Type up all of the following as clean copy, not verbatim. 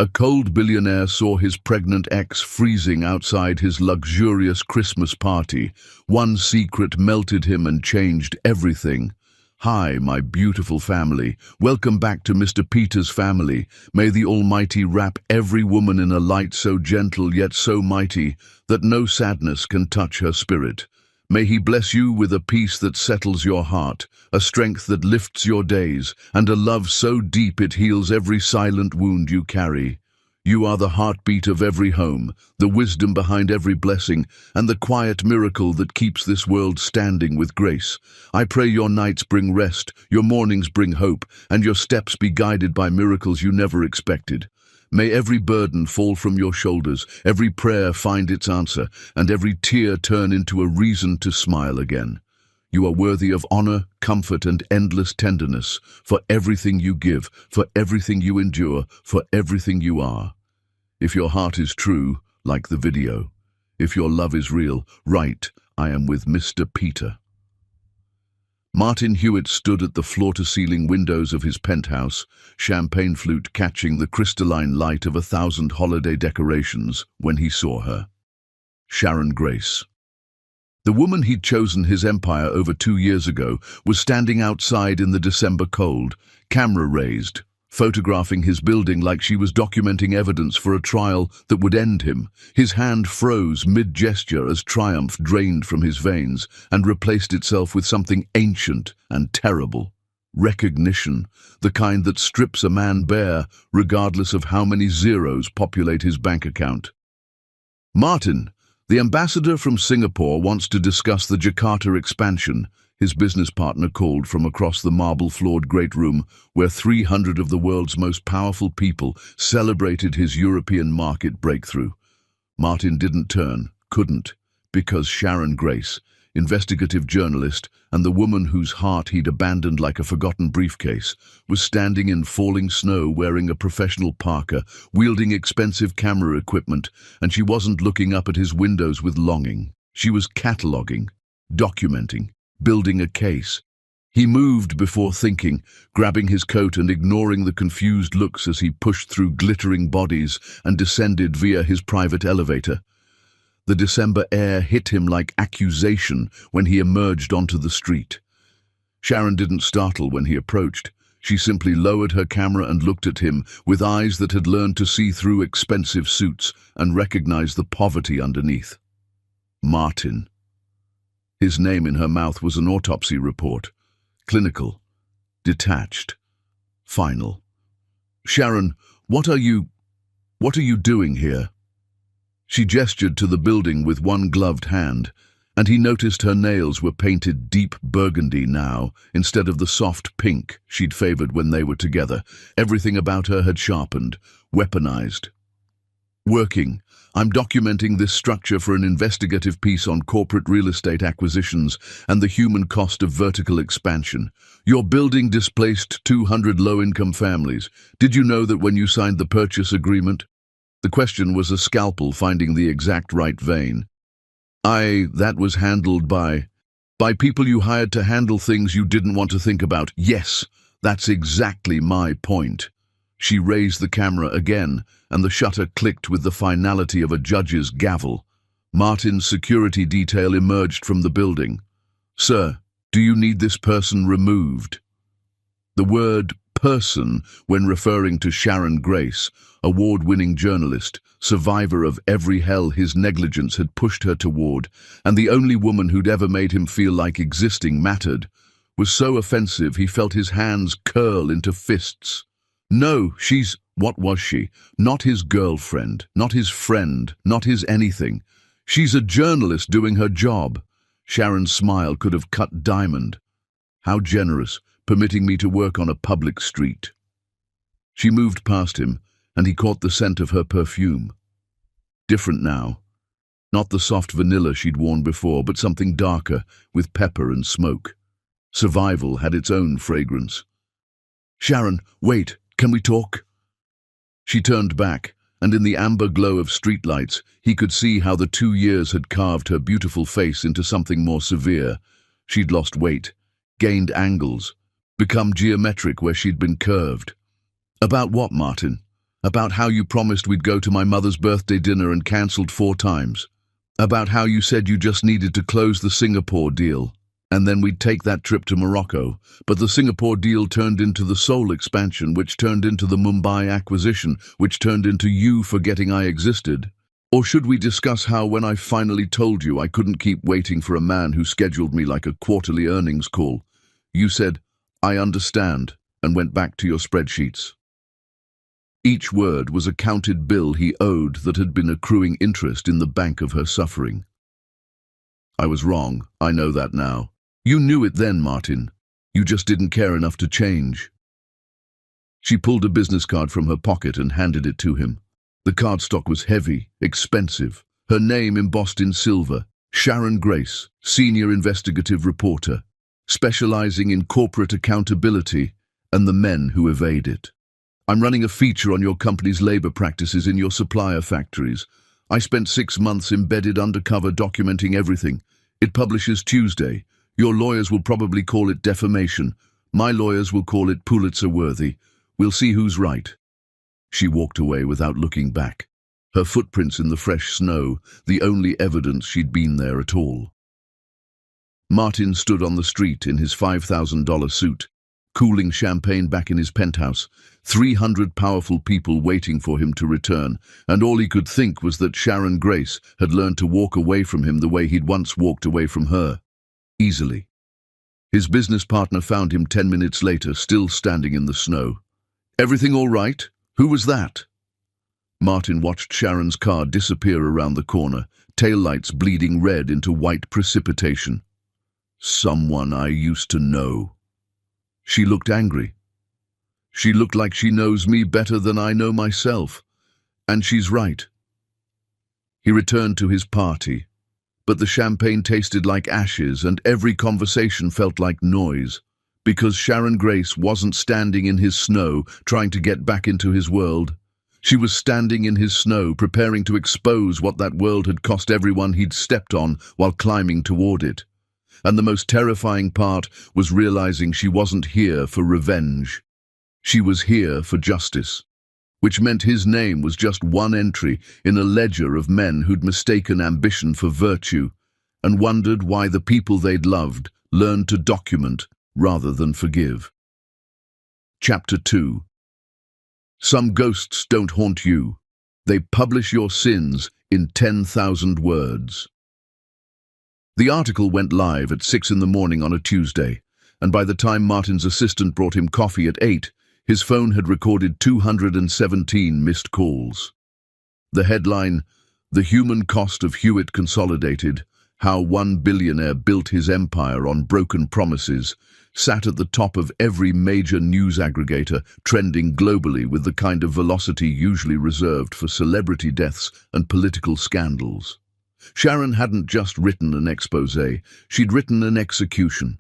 A cold billionaire saw his pregnant ex freezing outside his luxurious Christmas party. One secret melted him and changed everything. "Hi, my beautiful family. Welcome back to Mr. Peter's family. May the Almighty wrap every woman in a light so gentle yet so mighty that no sadness can touch her spirit. May He bless you with a peace that settles your heart, a strength that lifts your days, and a love so deep it heals every silent wound you carry. You are the heartbeat of every home, the wisdom behind every blessing, and the quiet miracle that keeps this world standing with grace. I pray your nights bring rest, your mornings bring hope, and your steps be guided by miracles you never expected. May every burden fall from your shoulders, every prayer find its answer, and every tear turn into a reason to smile again. You are worthy of honor, comfort, and endless tenderness, for everything you give, for everything you endure, for everything you are. If your heart is true, like the video. If your love is real, write, "I am with Mr. Peter." Martin Hewitt stood at the floor-to-ceiling windows of his penthouse, champagne flute catching the crystalline light of 1,000 holiday decorations, when he saw her. Sharon Grace. The woman he'd chosen his empire over 2 years ago was standing outside in the December cold, camera raised, photographing his building like she was documenting evidence for a trial that would end him. His hand froze mid-gesture as triumph drained from his veins and replaced itself with something ancient and terrible. Recognition, the kind that strips a man bare, regardless of how many zeros populate his bank account. "Martin, the ambassador from Singapore wants to discuss the Jakarta expansion," his business partner called from across the marble-floored great room where 300 of the world's most powerful people celebrated his European market breakthrough. Martin didn't turn, couldn't, because Sharon Grace, investigative journalist and the woman whose heart he'd abandoned like a forgotten briefcase, was standing in falling snow wearing a professional parka, wielding expensive camera equipment, and she wasn't looking up at his windows with longing. She was cataloging, documenting, building a case. He moved before thinking, grabbing his coat and ignoring the confused looks as he pushed through glittering bodies and descended via his private elevator. The December air hit him like accusation when he emerged onto the street. Sharon didn't startle when he approached. She simply lowered her camera and looked at him with eyes that had learned to see through expensive suits and recognize the poverty underneath. Martin. His name in her mouth was an autopsy report. Clinical. Detached. Final. "Sharon, what are you doing here?" She gestured to the building with one gloved hand, and he noticed her nails were painted deep burgundy now, instead of the soft pink she'd favored when they were together. Everything about her had sharpened, weaponized. "Working. I'm documenting this structure for an investigative piece on corporate real estate acquisitions and the human cost of vertical expansion. Your building displaced 200 low-income families. Did you know that when you signed the purchase agreement?" The question was a scalpel finding the exact right vein. That was handled by people you hired to handle things you didn't want to think about." "Yes, that's exactly my point." She raised the camera again, and the shutter clicked with the finality of a judge's gavel. Martin's security detail emerged from the building. "Sir, do you need this person removed?" The word person, when referring to Sharon Grace, award-winning journalist, survivor of every hell his negligence had pushed her toward, and the only woman who'd ever made him feel like existing mattered, was so offensive he felt his hands curl into fists. No, what was she? Not his girlfriend, not his friend, not his anything. She's a journalist doing her job. Sharon's smile could have cut diamond. How generous, permitting me to work on a public street. She moved past him, and he caught the scent of her perfume. Different now. Not the soft vanilla she'd worn before, but something darker, with pepper and smoke. Survival had its own fragrance. "Sharon, wait, can we talk?" She turned back, and in the amber glow of streetlights, he could see how the 2 years had carved her beautiful face into something more severe. She'd lost weight, gained angles, become geometric where she'd been curved. "About what, Martin?" About how you promised we'd go to my mother's birthday dinner and cancelled 4 times. About how you said you just needed to close the Singapore deal, and then we'd take that trip to Morocco. But the Singapore deal turned into the Seoul expansion, which turned into the Mumbai acquisition, which turned into you forgetting I existed. Or should we discuss how when I finally told you I couldn't keep waiting for a man who scheduled me like a quarterly earnings call, you said, "I understand," and went back to your spreadsheets. Each word was a counted bill he owed that had been accruing interest in the bank of her suffering. I was wrong, I know that now. You knew it then, Martin. You just didn't care enough to change. She pulled a business card from her pocket and handed it to him. The cardstock was heavy, expensive. Her name embossed in silver, Sharon Grace, Senior Investigative Reporter, specializing in corporate accountability and the men who evade it. I'm running a feature on your company's labor practices in your supplier factories. I spent 6 months embedded undercover documenting everything. It publishes Tuesday. Your lawyers will probably call it defamation. My lawyers will call it Pulitzer-worthy. We'll see who's right. She walked away without looking back. Her footprints in the fresh snow, the only evidence she'd been there at all. Martin stood on the street in his $5,000 suit, cooling champagne back in his penthouse, 300 powerful people waiting for him to return, and all he could think was that Sharon Grace had learned to walk away from him the way he'd once walked away from her. Easily. His business partner found him 10 minutes later, still standing in the snow. "Everything all right? Who was that?" Martin watched Sharon's car disappear around the corner, taillights bleeding red into white precipitation. "Someone I used to know." She looked angry. She looked like she knows me better than I know myself. And she's right. He returned to his party, but the champagne tasted like ashes and every conversation felt like noise, because Sharon Grace wasn't standing in his snow trying to get back into his world. She was standing in his snow preparing to expose what that world had cost everyone he'd stepped on while climbing toward it. And the most terrifying part was realizing she wasn't here for revenge. She was here for justice, which meant his name was just one entry in a ledger of men who'd mistaken ambition for virtue and wondered why the people they'd loved learned to document rather than forgive. Chapter 2. Some ghosts don't haunt you. They publish your sins in 10,000 words. The article went live at 6 in the morning on a Tuesday, and by the time Martin's assistant brought him coffee at 8, his phone had recorded 217 missed calls. The headline, "The Human Cost of Hewitt Consolidated, How One Billionaire Built His Empire on Broken Promises," sat at the top of every major news aggregator, trending globally with the kind of velocity usually reserved for celebrity deaths and political scandals. Sharon hadn't just written an exposé, she'd written an execution.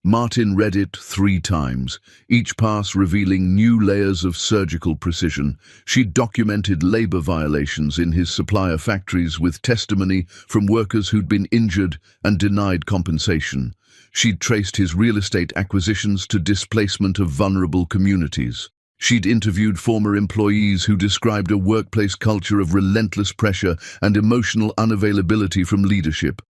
Martin read it 3 times, each pass revealing new layers of surgical precision. She'd documented labor violations in his supplier factories with testimony from workers who'd been injured and denied compensation. She'd traced his real estate acquisitions to displacement of vulnerable communities. She'd interviewed former employees who described a workplace culture of relentless pressure and emotional unavailability from leadership.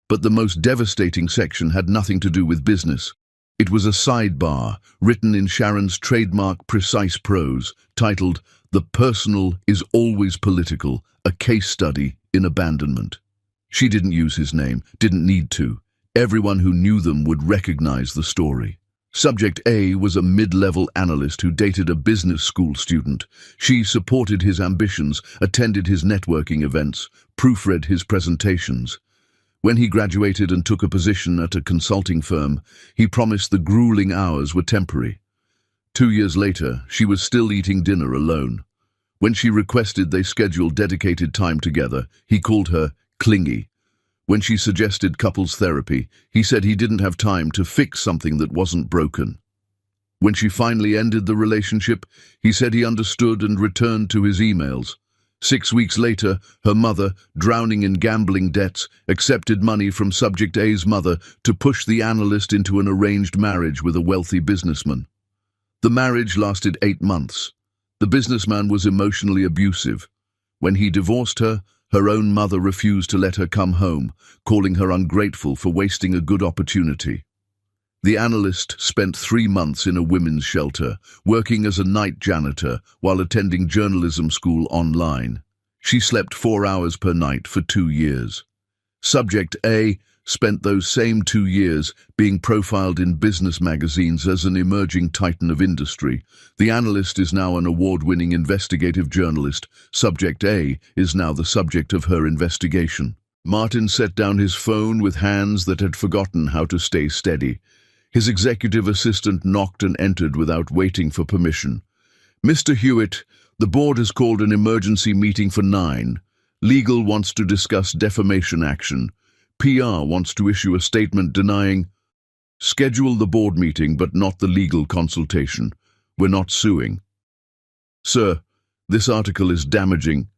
But the most devastating section had nothing to do with business. It was a sidebar, written in Sharon's trademark precise prose, titled, "The Personal is Always Political, a Case Study in Abandonment." She didn't use his name, didn't need to. Everyone who knew them would recognize the story. Subject A was a mid-level analyst who dated a business school student. She supported his ambitions, attended his networking events, proofread his presentations. When he graduated and took a position at a consulting firm, he promised the grueling hours were temporary. 2 years later, she was still eating dinner alone. When she requested they schedule dedicated time together, he called her clingy. When she suggested couples therapy, he said he didn't have time to fix something that wasn't broken. When she finally ended the relationship, he said he understood and returned to his emails. 6 weeks later, her mother, drowning in gambling debts, accepted money from Subject A's mother to push the analyst into an arranged marriage with a wealthy businessman. The marriage lasted 8 months. The businessman was emotionally abusive. When he divorced her, her own mother refused to let her come home, calling her ungrateful for wasting a good opportunity. The analyst spent 3 months in a women's shelter, working as a night janitor while attending journalism school online. She slept 4 hours per night for 2 years. Subject A spent those same 2 years being profiled in business magazines as an emerging titan of industry. The analyst is now an award-winning investigative journalist. Subject A is now the subject of her investigation. Martin set down his phone with hands that had forgotten how to stay steady. His executive assistant knocked and entered without waiting for permission. "Mr. Hewitt, the board has called an emergency meeting for 9. Legal wants to discuss defamation action. PR wants to issue a statement denying. Schedule the board meeting, but not the legal consultation. We're not suing." "Sir, this article is damaging."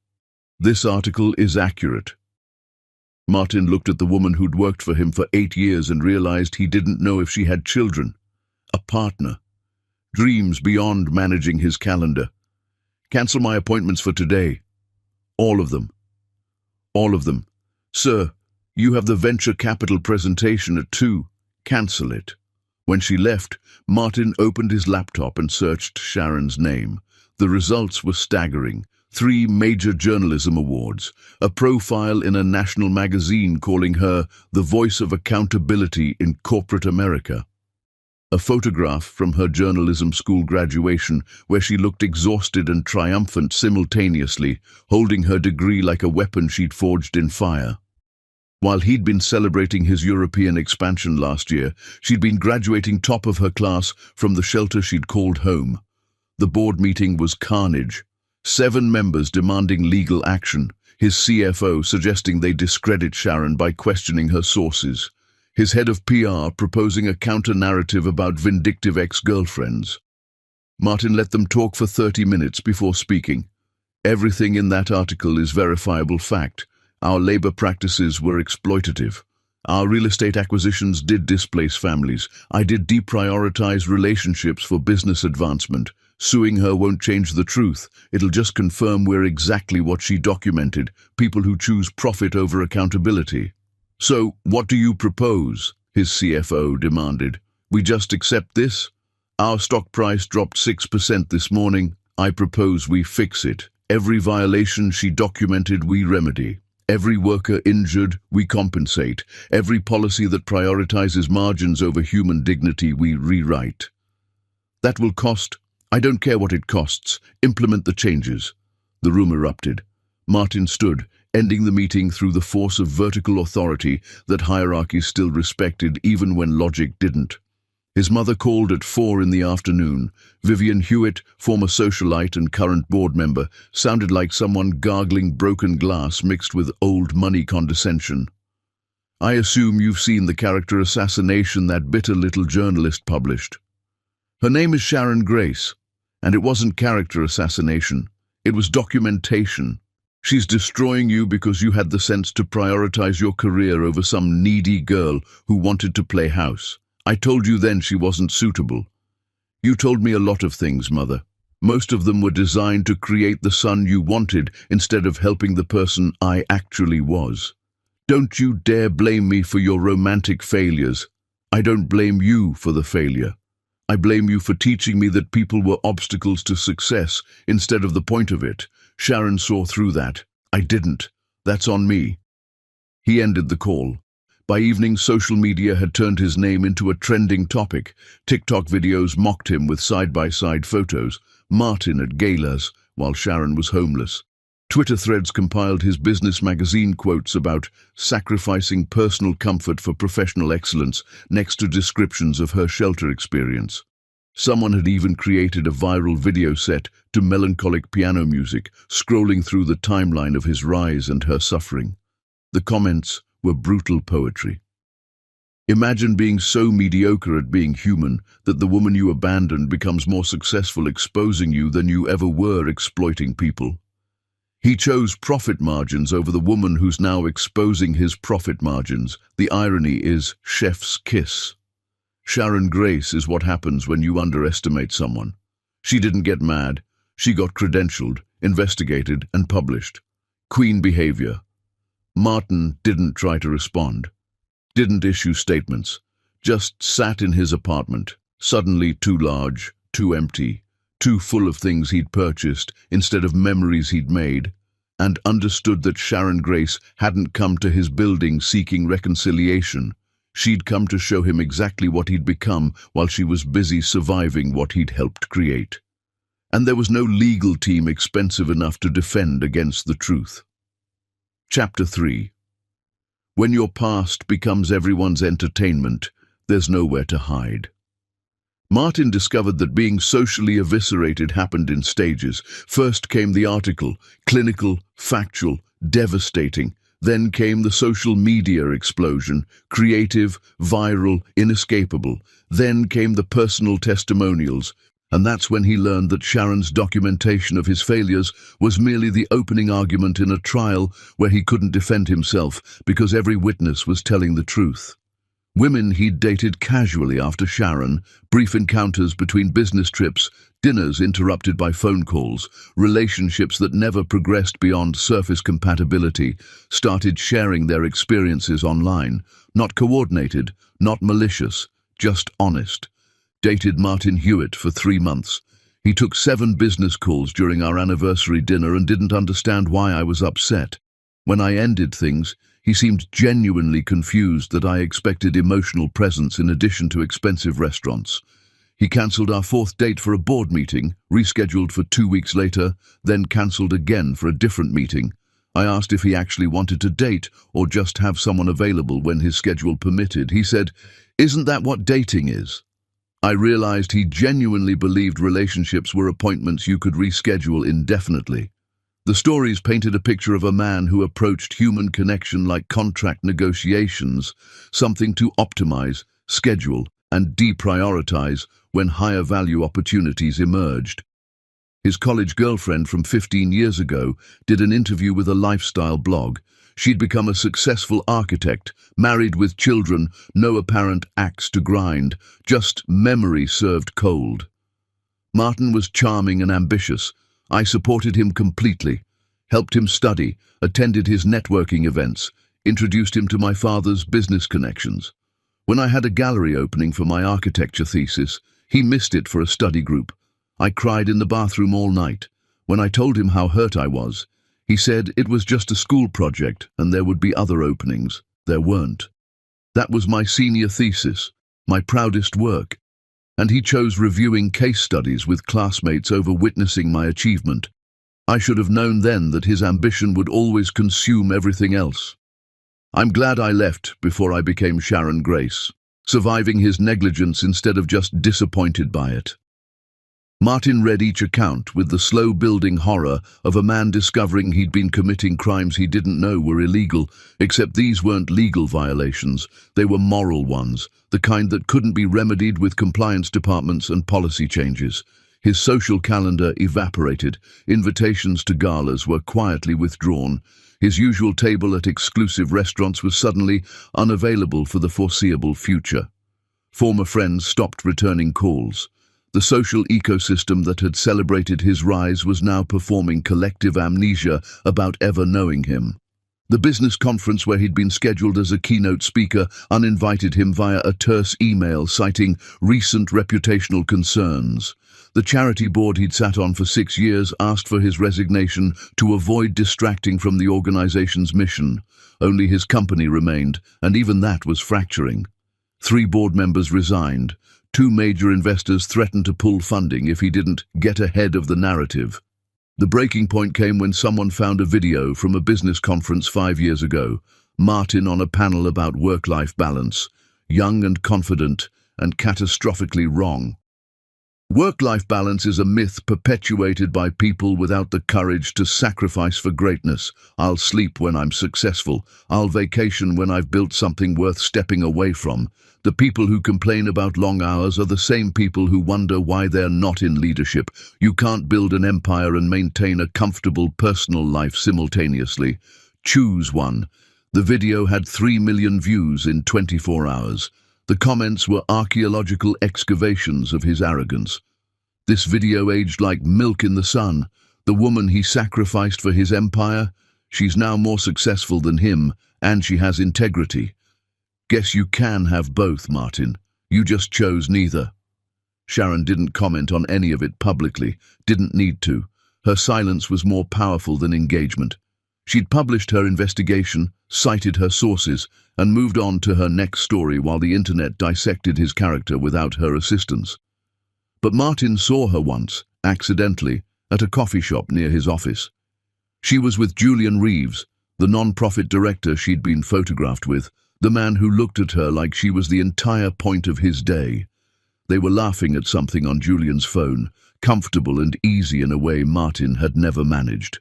"This article is accurate." Martin looked at the woman who'd worked for him for 8 years and realized he didn't know if she had children, a partner, dreams beyond managing his calendar. "Cancel my appointments for today. All of them. All of them. Sir, you have the venture capital presentation at 2. Cancel it." When she left, Martin opened his laptop and searched Sharon's name. The results were staggering. 3 major journalism awards, a profile in a national magazine calling her the voice of accountability in corporate America. A photograph from her journalism school graduation where she looked exhausted and triumphant simultaneously, holding her degree like a weapon she'd forged in fire. While he'd been celebrating his European expansion last year, she'd been graduating top of her class from the shelter she'd called home. The board meeting was carnage. 7 members demanding legal action, his CFO suggesting they discredit Sharon by questioning her sources, his head of PR proposing a counter-narrative about vindictive ex-girlfriends. Martin let them talk for 30 minutes before speaking. "Everything in that article is verifiable fact. Our labor practices were exploitative. Our real estate acquisitions did displace families. I did deprioritize relationships for business advancement. Suing her won't change the truth. It'll just confirm we're exactly what she documented, people who choose profit over accountability." "So, what do you propose?" his CFO demanded. "We just accept this? Our stock price dropped 6% this morning. I propose we fix it. Every violation she documented, we remedy. Every worker injured, we compensate. Every policy that prioritizes margins over human dignity, we rewrite. That will cost. I don't care what it costs. Implement the changes." The room erupted. Martin stood, ending the meeting through the force of vertical authority that hierarchy still respected even when logic didn't. His mother called at 4 in the afternoon. Vivian Hewitt, former socialite and current board member, sounded like someone gargling broken glass mixed with old money condescension. "I assume you've seen the character assassination that bitter little journalist published. Her name is Sharon Grace, and it wasn't character assassination. It was documentation. She's destroying you because you had the sense to prioritize your career over some needy girl who wanted to play house. I told you then she wasn't suitable. You told me a lot of things, Mother. Most of them were designed to create the son you wanted instead of helping the person I actually was. Don't you dare blame me for your romantic failures. I don't blame you for the failure. I blame you for teaching me that people were obstacles to success instead of the point of it. Sharon saw through that. I didn't. That's on me." He ended the call. By evening, social media had turned his name into a trending topic. TikTok videos mocked him with side-by-side photos. Martin at galas, while Sharon was homeless. Twitter threads compiled his business magazine quotes about sacrificing personal comfort for professional excellence next to descriptions of her shelter experience. Someone had even created a viral video set to melancholic piano music, scrolling through the timeline of his rise and her suffering. The comments were brutal poetry. Imagine being so mediocre at being human that the woman you abandoned becomes more successful exposing you than you ever were exploiting people. He chose profit margins over the woman who's now exposing his profit margins. The irony is chef's kiss. Sharon Grace is what happens when you underestimate someone. She didn't get mad. She got credentialed, investigated, and published. Queen behavior. Martin didn't try to respond, didn't issue statements, just sat in his apartment, suddenly too large, too empty, too full of things he'd purchased instead of memories he'd made, and understood that Sharon Grace hadn't come to his building seeking reconciliation. She'd come to show him exactly what he'd become while she was busy surviving what he'd helped create. And there was no legal team expensive enough to defend against the truth. Chapter 3. When your past becomes everyone's entertainment, there's nowhere to hide. Martin discovered that being socially eviscerated happened in stages. First came the article, clinical, factual, devastating. Then came the social media explosion, creative, viral, inescapable. Then came the personal testimonials, and that's when he learned that Sharon's documentation of his failures was merely the opening argument in a trial where he couldn't defend himself because every witness was telling the truth. Women he'd dated casually after Sharon, brief encounters between business trips, dinners interrupted by phone calls, relationships that never progressed beyond surface compatibility, started sharing their experiences online, not coordinated, not malicious, just honest. Dated Martin Hewitt for 3 months. He took 7 business calls during our anniversary dinner and didn't understand why I was upset. When I ended things, he seemed genuinely confused that I expected emotional presence in addition to expensive restaurants. He cancelled our 4th date for a board meeting, rescheduled for 2 weeks later, then cancelled again for a different meeting. I asked if he actually wanted to date or just have someone available when his schedule permitted. He said, "Isn't that what dating is?" I realized he genuinely believed relationships were appointments you could reschedule indefinitely. The stories painted a picture of a man who approached human connection like contract negotiations, something to optimize, schedule, and deprioritize when higher value opportunities emerged. His college girlfriend from 15 years ago did an interview with a lifestyle blog. She'd become a successful architect, married with children, no apparent axe to grind, just memory served cold. Martin was charming and ambitious. I supported him completely, helped him study, attended his networking events, introduced him to my father's business connections. When I had a gallery opening for my architecture thesis, he missed it for a study group. I cried in the bathroom all night. When I told him how hurt I was, he said it was just a school project and there would be other openings. There weren't. That was my senior thesis, my proudest work, and he chose reviewing case studies with classmates over witnessing my achievement. I should have known then that his ambition would always consume everything else. I'm glad I left before I became Sharon Grace, surviving his negligence instead of just disappointed by it. Martin read each account with the slow-building horror of a man discovering he'd been committing crimes he didn't know were illegal, except these weren't legal violations, they were moral ones, the kind that couldn't be remedied with compliance departments and policy changes. His social calendar evaporated, invitations to galas were quietly withdrawn, his usual table at exclusive restaurants was suddenly unavailable for the foreseeable future. Former friends stopped returning calls. The social ecosystem that had celebrated his rise was now performing collective amnesia about ever knowing him. The business conference where he'd been scheduled as a keynote speaker uninvited him via a terse email citing recent reputational concerns. The charity board he'd sat on for 6 years asked for his resignation to avoid distracting from the organization's mission. Only his company remained, and even that was fracturing. 3 board members resigned. 2 major investors threatened to pull funding if he didn't get ahead of the narrative. The breaking point came when someone found a video from a business conference 5 years ago, Martin on a panel about work-life balance, young and confident, and catastrophically wrong. Work-life balance is a myth perpetuated by people without the courage to sacrifice for greatness. I'll sleep when I'm successful. I'll vacation when I've built something worth stepping away from. The people who complain about long hours are the same people who wonder why they're not in leadership. You can't build an empire and maintain a comfortable personal life simultaneously. Choose one. The video had 3 million views in 24 hours. The comments were archaeological excavations of his arrogance. This video aged like milk in the sun. The woman he sacrificed for his empire, she's now more successful than him, and she has integrity. Guess you can have both, Martin. You just chose neither. Sharon didn't comment on any of it publicly, didn't need to. Her silence was more powerful than engagement. She'd published her investigation, cited her sources, and moved on to her next story while the internet dissected his character without her assistance. But Martin saw her once, accidentally, at a coffee shop near his office. She was with Julian Reeves, the non-profit director she'd been photographed with, the man who looked at her like she was the entire point of his day. They were laughing at something on Julian's phone, comfortable and easy in a way Martin had never managed.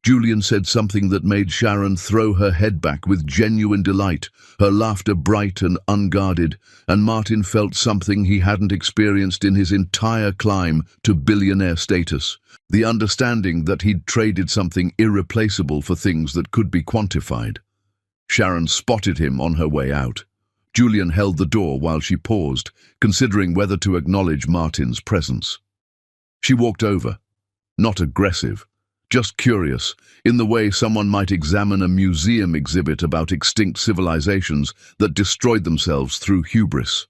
Julian said something that made Sharon throw her head back with genuine delight, her laughter bright and unguarded, and Martin felt something he hadn't experienced in his entire climb to billionaire status, the understanding that he'd traded something irreplaceable for things that could be quantified. Sharon spotted him on her way out. Julian held the door while she paused, considering whether to acknowledge Martin's presence. She walked over, not aggressive, just curious, in the way someone might examine a museum exhibit about extinct civilizations that destroyed themselves through hubris.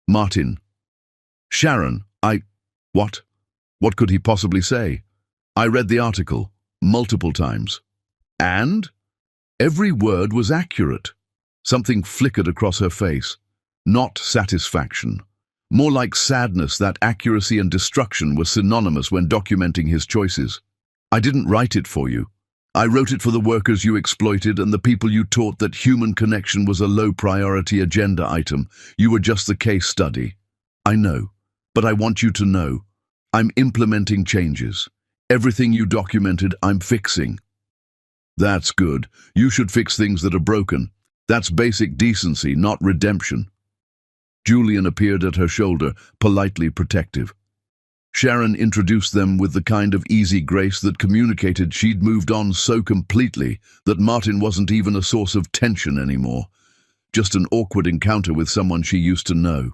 Martin. Sharon, What? What could he possibly say? I read the article, multiple times. And? Every word was accurate. Something flickered across her face. Not satisfaction. More like sadness that accuracy and destruction were synonymous when documenting his choices. I didn't write it for you. I wrote it for the workers you exploited and the people you taught that human connection was a low-priority agenda item. You were just the case study. I know, but I want you to know. I'm implementing changes. Everything you documented, I'm fixing. That's good. You should fix things that are broken. That's basic decency, not redemption. Julian appeared at her shoulder, politely protective. Sharon introduced them with the kind of easy grace that communicated she'd moved on so completely that Martin wasn't even a source of tension anymore, just an awkward encounter with someone she used to know.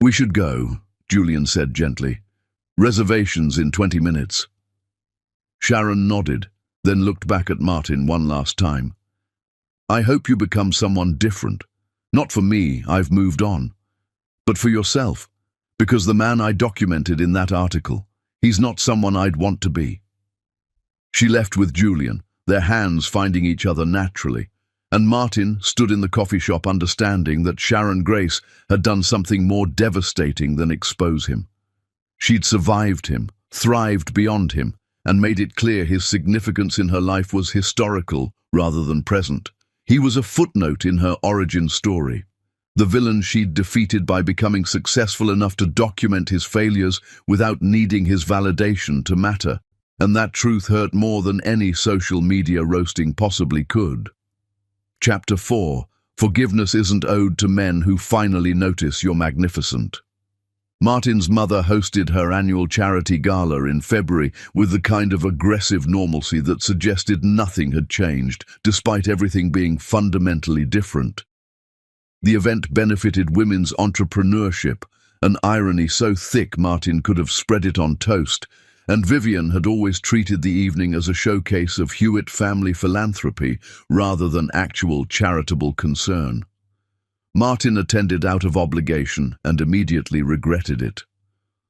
We should go, Julian said gently. Reservations in 20 minutes. Sharon nodded, then looked back at Martin one last time. I hope you become someone different. Not for me, I've moved on. But for yourself. Because the man I documented in that article, he's not someone I'd want to be. She left with Julian, their hands finding each other naturally, and Martin stood in the coffee shop understanding that Sharon Grace had done something more devastating than expose him. She'd survived him, thrived beyond him, and made it clear his significance in her life was historical rather than present. He was a footnote in her origin story. The villain she'd defeated by becoming successful enough to document his failures without needing his validation to matter, and that truth hurt more than any social media roasting possibly could. Chapter 4. Forgiveness isn't owed to men who finally notice you're magnificent. Martin's mother hosted her annual charity gala in February with the kind of aggressive normalcy that suggested nothing had changed, despite everything being fundamentally different. The event benefited women's entrepreneurship, an irony so thick Martin could have spread it on toast, and Vivian had always treated the evening as a showcase of Hewitt family philanthropy rather than actual charitable concern. Martin attended out of obligation and immediately regretted it.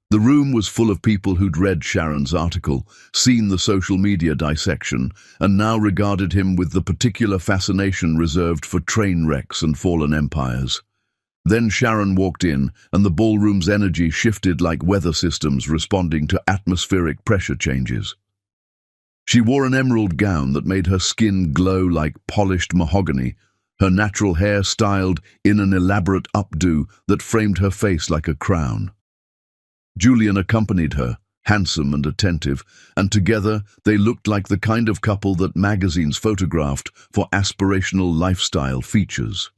The room was full of people who'd read Sharon's article, seen the social media dissection, and now regarded him with the particular fascination reserved for train wrecks and fallen empires. Then Sharon walked in, and the ballroom's energy shifted like weather systems responding to atmospheric pressure changes. She wore an emerald gown that made her skin glow like polished mahogany, her natural hair styled in an elaborate updo that framed her face like a crown. Julian accompanied her, handsome and attentive, and together they looked like the kind of couple that magazines photographed for aspirational lifestyle features.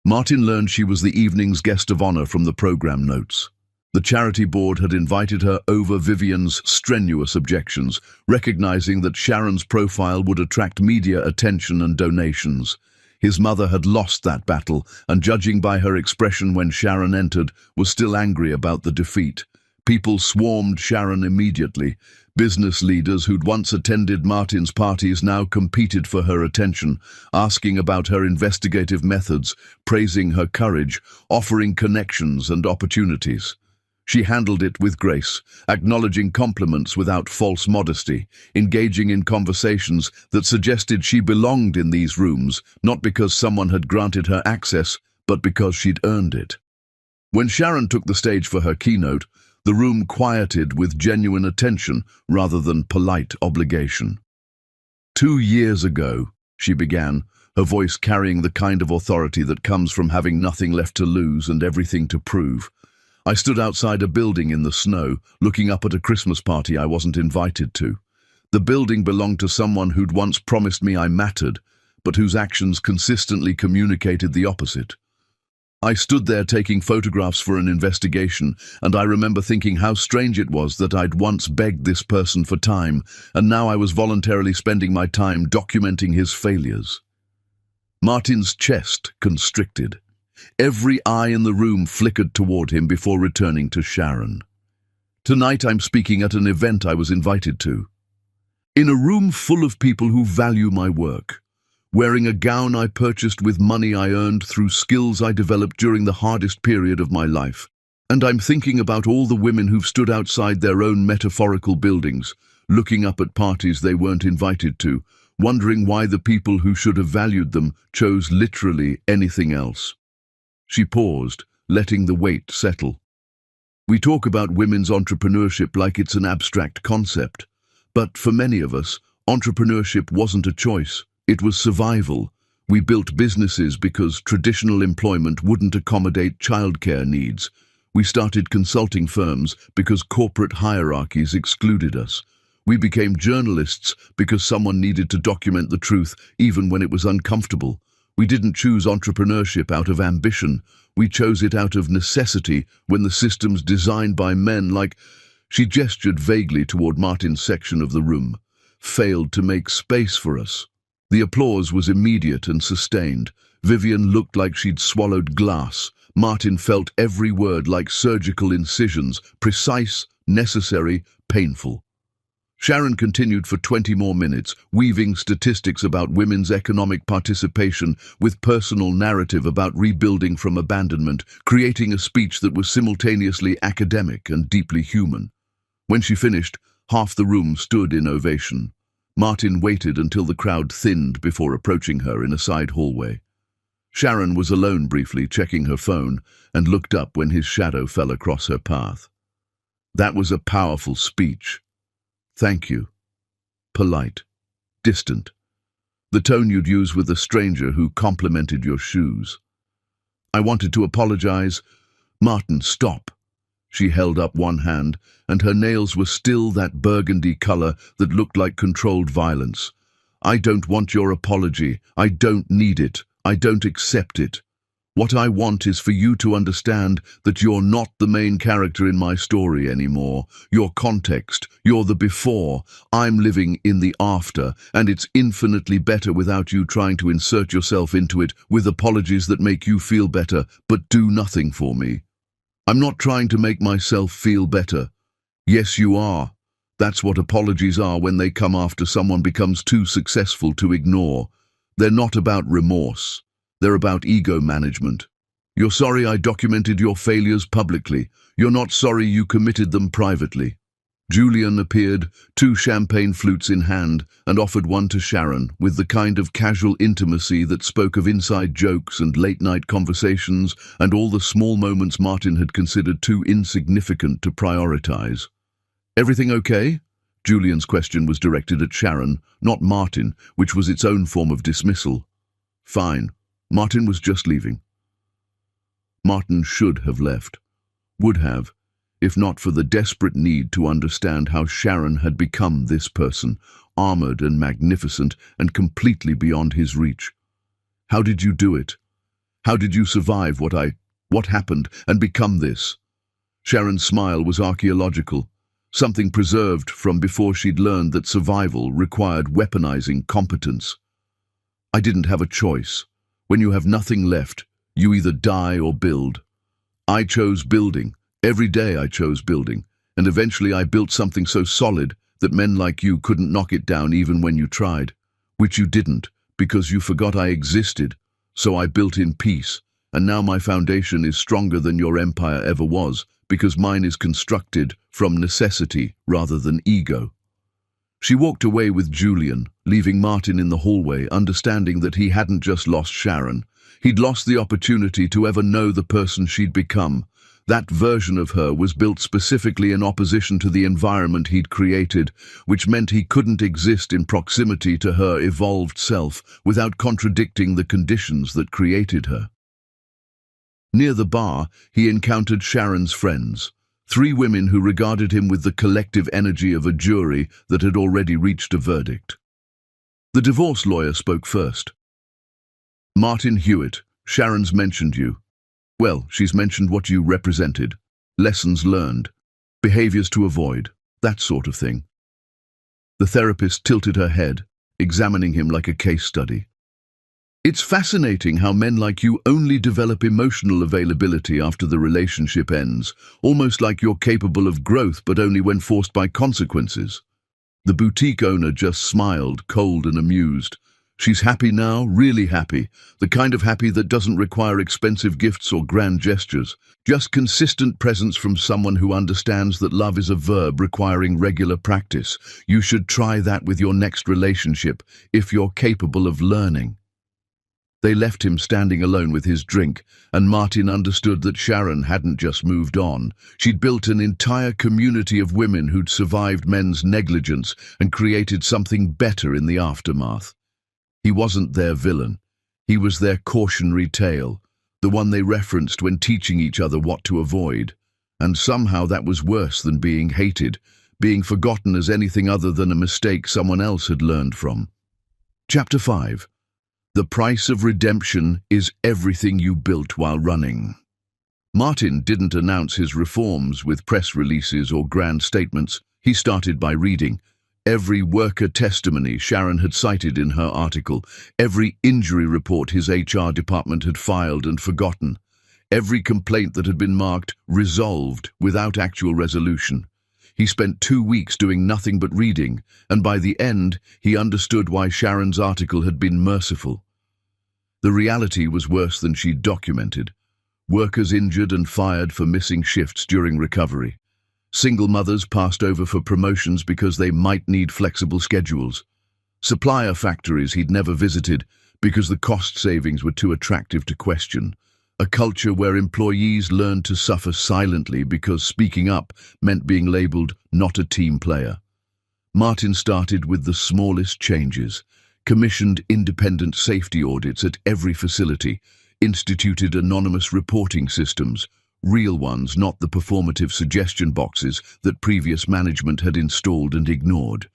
Martin learned she was the evening's guest of honor from the program notes. The charity board had invited her over Vivian's strenuous objections, recognizing that Sharon's profile would attract media attention and donations. His mother had lost that battle, and judging by her expression when Sharon entered, was still angry about the defeat. People swarmed Sharon immediately. Business leaders who'd once attended Martin's parties now competed for her attention, asking about her investigative methods, praising her courage, offering connections and opportunities. She handled it with grace, acknowledging compliments without false modesty, engaging in conversations that suggested she belonged in these rooms, not because someone had granted her access, but because she'd earned it. When Sharon took the stage for her keynote, the room quieted with genuine attention rather than polite obligation. 2 years ago, she began, her voice carrying the kind of authority that comes from having nothing left to lose and everything to prove. I stood outside a building in the snow, looking up at a Christmas party I wasn't invited to. The building belonged to someone who'd once promised me I mattered, but whose actions consistently communicated the opposite. I stood there taking photographs for an investigation, and I remember thinking how strange it was that I'd once begged this person for time, and now I was voluntarily spending my time documenting his failures. Martin's chest constricted. Every eye in the room flickered toward him before returning to Sharon. Tonight I'm speaking at an event I was invited to. In a room full of people who value my work. Wearing a gown I purchased with money I earned through skills I developed during the hardest period of my life. And I'm thinking about all the women who've stood outside their own metaphorical buildings, looking up at parties they weren't invited to, wondering why the people who should have valued them chose literally anything else. She paused, letting the weight settle. We talk about women's entrepreneurship like it's an abstract concept. But for many of us, entrepreneurship wasn't a choice. It was survival. We built businesses because traditional employment wouldn't accommodate childcare needs. We started consulting firms because corporate hierarchies excluded us. We became journalists because someone needed to document the truth even when it was uncomfortable. We didn't choose entrepreneurship out of ambition. We chose it out of necessity when the systems designed by men like, she gestured vaguely toward Martin's section of the room, failed to make space for us. The applause was immediate and sustained. Vivian looked like she'd swallowed glass. Martin felt every word like surgical incisions, precise, necessary, painful. Sharon continued for 20 more minutes, weaving statistics about women's economic participation with personal narrative about rebuilding from abandonment, creating a speech that was simultaneously academic and deeply human. When she finished, half the room stood in ovation. Martin waited until the crowd thinned before approaching her in a side hallway. Sharon was alone briefly, checking her phone, and looked up when his shadow fell across her path. That was a powerful speech. Thank you. Polite. Distant. The tone you'd use with a stranger who complimented your shoes. I wanted to apologize. Martin, stop. She held up one hand, and her nails were still that burgundy color that looked like controlled violence. I don't want your apology. I don't need it. I don't accept it. What I want is for you to understand that you're not the main character in my story anymore. You're context. You're the before. I'm living in the after, and it's infinitely better without you trying to insert yourself into it with apologies that make you feel better, but do nothing for me. I'm not trying to make myself feel better. Yes, you are. That's what apologies are when they come after someone becomes too successful to ignore. They're not about remorse. They're about ego management. You're sorry I documented your failures publicly. You're not sorry you committed them privately. Julian appeared, 2 champagne flutes in hand, and offered one to Sharon, with the kind of casual intimacy that spoke of inside jokes and late-night conversations and all the small moments Martin had considered too insignificant to prioritize. Everything okay? Julian's question was directed at Sharon, not Martin, which was its own form of dismissal. Fine. Martin was just leaving. Martin should have left. Would have, if not for the desperate need to understand how Sharon had become this person, armored and magnificent and completely beyond his reach. How did you do it? How did you survive what happened and become this? Sharon's smile was archaeological, something preserved from before she'd learned that survival required weaponizing competence. I didn't have a choice. When you have nothing left, you either die or build. I chose building. Every day I chose building. And eventually I built something so solid that men like you couldn't knock it down even when you tried. Which you didn't, because you forgot I existed. So I built in peace, and now my foundation is stronger than your empire ever was, because mine is constructed from necessity rather than ego." She walked away with Julian, leaving Martin in the hallway, understanding that he hadn't just lost Sharon. He'd lost the opportunity to ever know the person she'd become. That version of her was built specifically in opposition to the environment he'd created, which meant he couldn't exist in proximity to her evolved self without contradicting the conditions that created her. Near the bar, he encountered Sharon's friends, 3 women who regarded him with the collective energy of a jury that had already reached a verdict. The divorce lawyer spoke first. "Martin Hewitt, Sharon's mentioned you. Well, she's mentioned what you represented. Lessons learned. Behaviors to avoid. That sort of thing." The therapist tilted her head, examining him like a case study. "It's fascinating how men like you only develop emotional availability after the relationship ends, almost like you're capable of growth but only when forced by consequences." The boutique owner just smiled, cold and amused. She's happy now, really happy, the kind of happy that doesn't require expensive gifts or grand gestures, just consistent presence from someone who understands that love is a verb requiring regular practice. You should try that with your next relationship, if you're capable of learning. They left him standing alone with his drink, and Martin understood that Sharon hadn't just moved on. She'd built an entire community of women who'd survived men's negligence and created something better in the aftermath. He wasn't their villain. He was their cautionary tale, the one they referenced when teaching each other what to avoid. And somehow that was worse than being hated, being forgotten as anything other than a mistake someone else had learned from. Chapter 5. The price of redemption is everything you built while running. Martin didn't announce his reforms with press releases or grand statements. He started by reading every worker testimony Sharon had cited in her article, every injury report his HR department had filed and forgotten, every complaint that had been marked resolved without actual resolution. He spent 2 weeks doing nothing but reading, and by the end, he understood why Sharon's article had been merciful. The reality was worse than she'd documented. Workers injured and fired for missing shifts during recovery. Single mothers passed over for promotions because they might need flexible schedules. Supplier factories he'd never visited because the cost savings were too attractive to question. A culture where employees learned to suffer silently because speaking up meant being labeled not a team player. Martin started with the smallest changes, commissioned independent safety audits at every facility, instituted anonymous reporting systems, real ones, not the performative suggestion boxes that previous management had installed and ignored,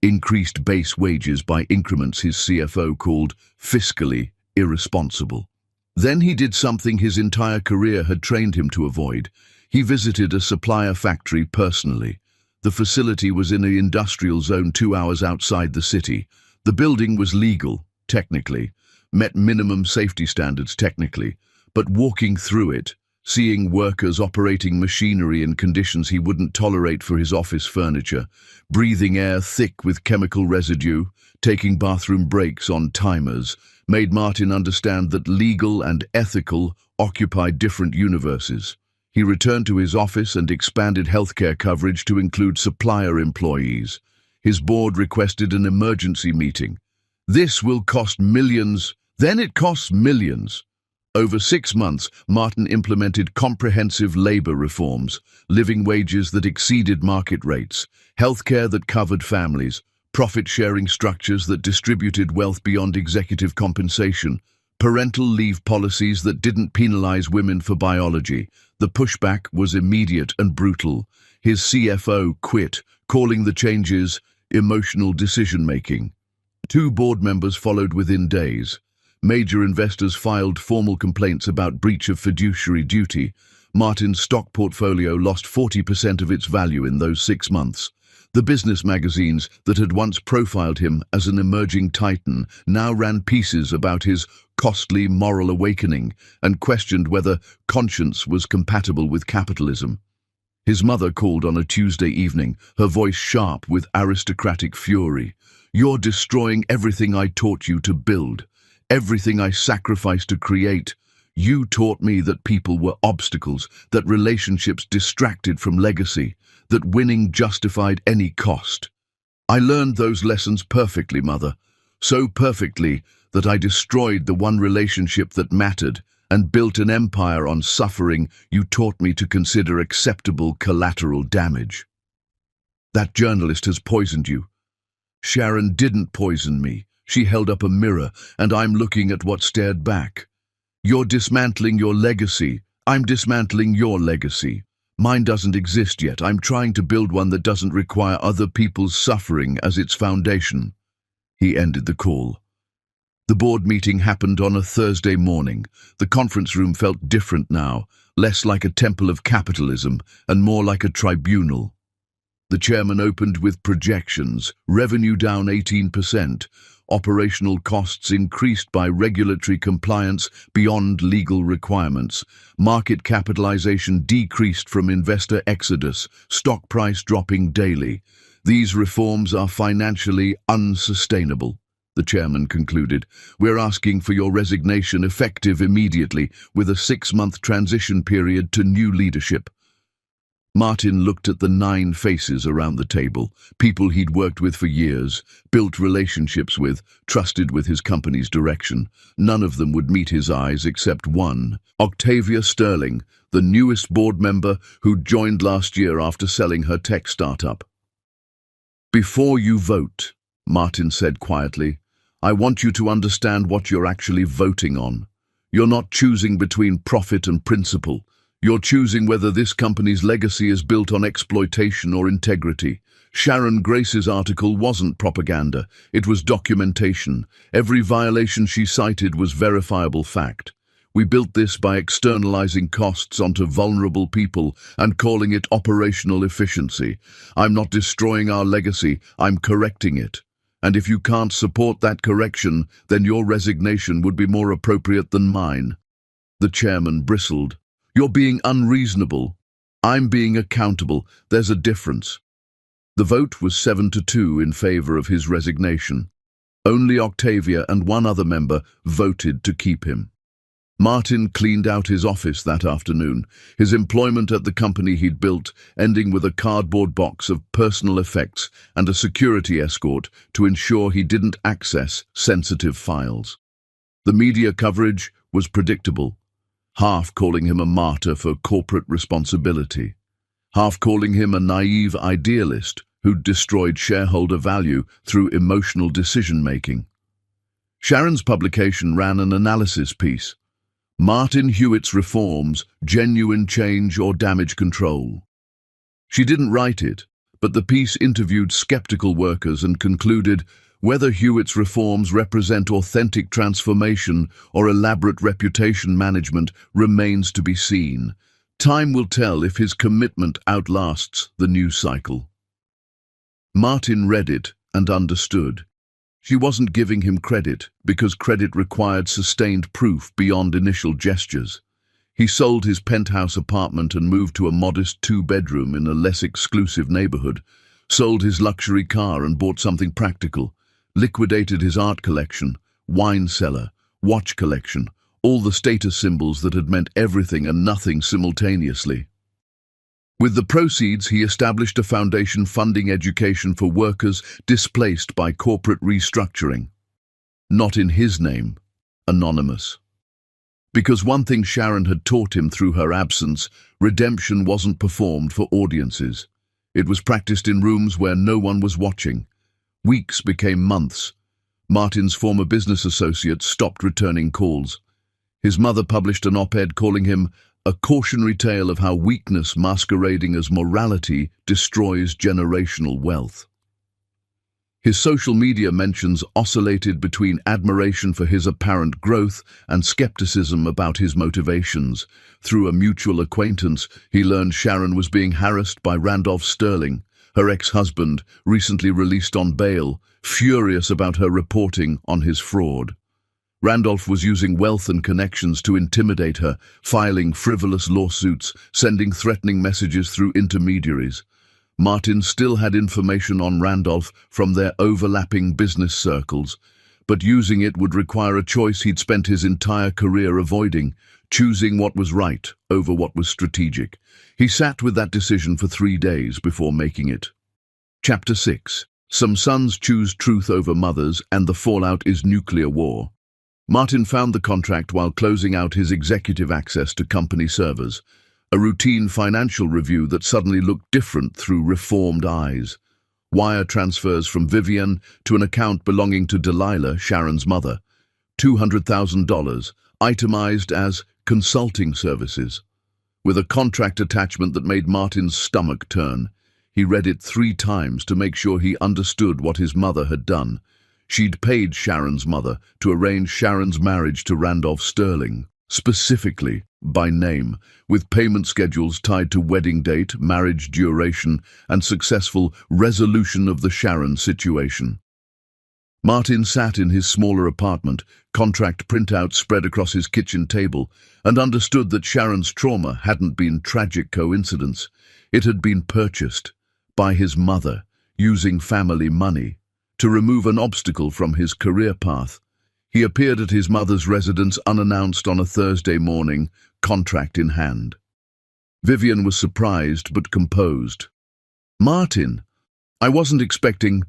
increased base wages by increments his CFO called fiscally irresponsible. Then he did something his entire career had trained him to avoid. He visited a supplier factory personally. The facility was in an industrial zone 2 hours outside the city. The building was legal, technically, met minimum safety standards technically, but walking through it, seeing workers operating machinery in conditions he wouldn't tolerate for his office furniture, breathing air thick with chemical residue, taking bathroom breaks on timers, made Martin understand that legal and ethical occupied different universes. He returned to his office and expanded healthcare coverage to include supplier employees. His board requested an emergency meeting. This will cost millions, then it costs millions. Over 6 months, Martin implemented comprehensive labor reforms, living wages that exceeded market rates, healthcare that covered families, profit-sharing structures that distributed wealth beyond executive compensation, parental leave policies that didn't penalize women for biology. The pushback was immediate and brutal. His CFO quit, calling the changes emotional decision-making. 2 board members followed within days. Major investors filed formal complaints about breach of fiduciary duty. Martin's stock portfolio lost 40% of its value in those 6 months. The business magazines that had once profiled him as an emerging titan now ran pieces about his costly moral awakening and questioned whether conscience was compatible with capitalism. His mother called on a Tuesday evening, her voice sharp with aristocratic fury. "You're destroying everything I taught you to build, everything I sacrificed to create. You taught me that people were obstacles, that relationships distracted from legacy, that winning justified any cost. I learned those lessons perfectly, Mother, so perfectly that I destroyed the one relationship that mattered and built an empire on suffering you taught me to consider acceptable collateral damage. That journalist has poisoned you. Sharon didn't poison me. She held up a mirror, and I'm looking at what stared back. You're dismantling your legacy. I'm dismantling your legacy. Mine doesn't exist yet. I'm trying to build one that doesn't require other people's suffering as its foundation." He ended the call. The board meeting happened on a Thursday morning. The conference room felt different now, less like a temple of capitalism and more like a tribunal. The chairman opened with projections: revenue down 18%, operational costs increased by regulatory compliance beyond legal requirements, market capitalization decreased from investor exodus, stock price dropping daily. "These reforms are financially unsustainable," the chairman concluded. "We're asking for your resignation effective immediately, with a 6-month transition period to new leadership." Martin looked at the 9 faces around the table, people he'd worked with for years, built relationships with, trusted with his company's direction. None of them would meet his eyes except one, Octavia Sterling, the newest board member who'd joined last year after selling her tech startup. "Before you vote," Martin said quietly, "I want you to understand what you're actually voting on. You're not choosing between profit and principle. You're choosing whether this company's legacy is built on exploitation or integrity. Sharon Grace's article wasn't propaganda, it was documentation. Every violation she cited was verifiable fact. We built this by externalizing costs onto vulnerable people and calling it operational efficiency. I'm not destroying our legacy, I'm correcting it. And if you can't support that correction, then your resignation would be more appropriate than mine." The chairman bristled. "You're being unreasonable. I'm being accountable. There's a difference." The vote was 7-2 in favor of his resignation. Only Octavia and one other member voted to keep him. Martin cleaned out his office that afternoon, his employment at the company he'd built ending with a cardboard box of personal effects and a security escort to ensure he didn't access sensitive files. The media coverage was predictable, half calling him a martyr for corporate responsibility, half calling him a naive idealist who'd destroyed shareholder value through emotional decision-making. Sharon's publication ran an analysis piece: Martin Hewitt's Reforms, Genuine Change or Damage Control. She didn't write it, but the piece interviewed skeptical workers and concluded whether Hewitt's reforms represent authentic transformation or elaborate reputation management remains to be seen. Time will tell if his commitment outlasts the news cycle. Martin read it and understood. She wasn't giving him credit because credit required sustained proof beyond initial gestures. He sold his penthouse apartment and moved to a modest 2-bedroom in a less exclusive neighborhood, sold his luxury car and bought something practical, liquidated his art collection, wine cellar, watch collection, all the status symbols that had meant everything and nothing simultaneously. With the proceeds, he established a foundation funding education for workers displaced by corporate restructuring. Not in his name, anonymous. Because one thing Sharon had taught him through her absence, redemption wasn't performed for audiences. It was practiced in rooms where no one was watching. Weeks became months. Martin's former business associates stopped returning calls. His mother published an op-ed calling him a cautionary tale of how weakness masquerading as morality destroys generational wealth. His social media mentions oscillated between admiration for his apparent growth and skepticism about his motivations. Through a mutual acquaintance, he learned Sharon was being harassed by Randolph Sterling, her ex-husband, recently released on bail, furious about her reporting on his fraud. Randolph was using wealth and connections to intimidate her, filing frivolous lawsuits, sending threatening messages through intermediaries. Martin still had information on Randolph from their overlapping business circles, but using it would require a choice he'd spent his entire career avoiding, choosing what was right over what was strategic. He sat with that decision for 3 days before making it. Chapter 6. Some sons choose truth over mothers, and the fallout is nuclear war. Martin found the contract while closing out his executive access to company servers, a routine financial review that suddenly looked different through reformed eyes. Wire transfers from Vivian to an account belonging to Delilah, Sharon's mother. $200,000, itemized as consulting services. With a contract attachment that made Martin's stomach turn. He read it 3 times to make sure he understood what his mother had done. She'd paid Sharon's mother to arrange Sharon's marriage to Randolph Sterling, specifically by name, with payment schedules tied to wedding date, marriage duration, and successful resolution of the Sharon situation. Martin sat in his smaller apartment, contract printouts spread across his kitchen table, and understood that Sharon's trauma hadn't been tragic coincidence. It had been purchased by his mother, using family money, to remove an obstacle from his career path. He appeared at his mother's residence unannounced on a Thursday morning, contract in hand. Vivian was surprised but composed. "Martin, I wasn't expecting...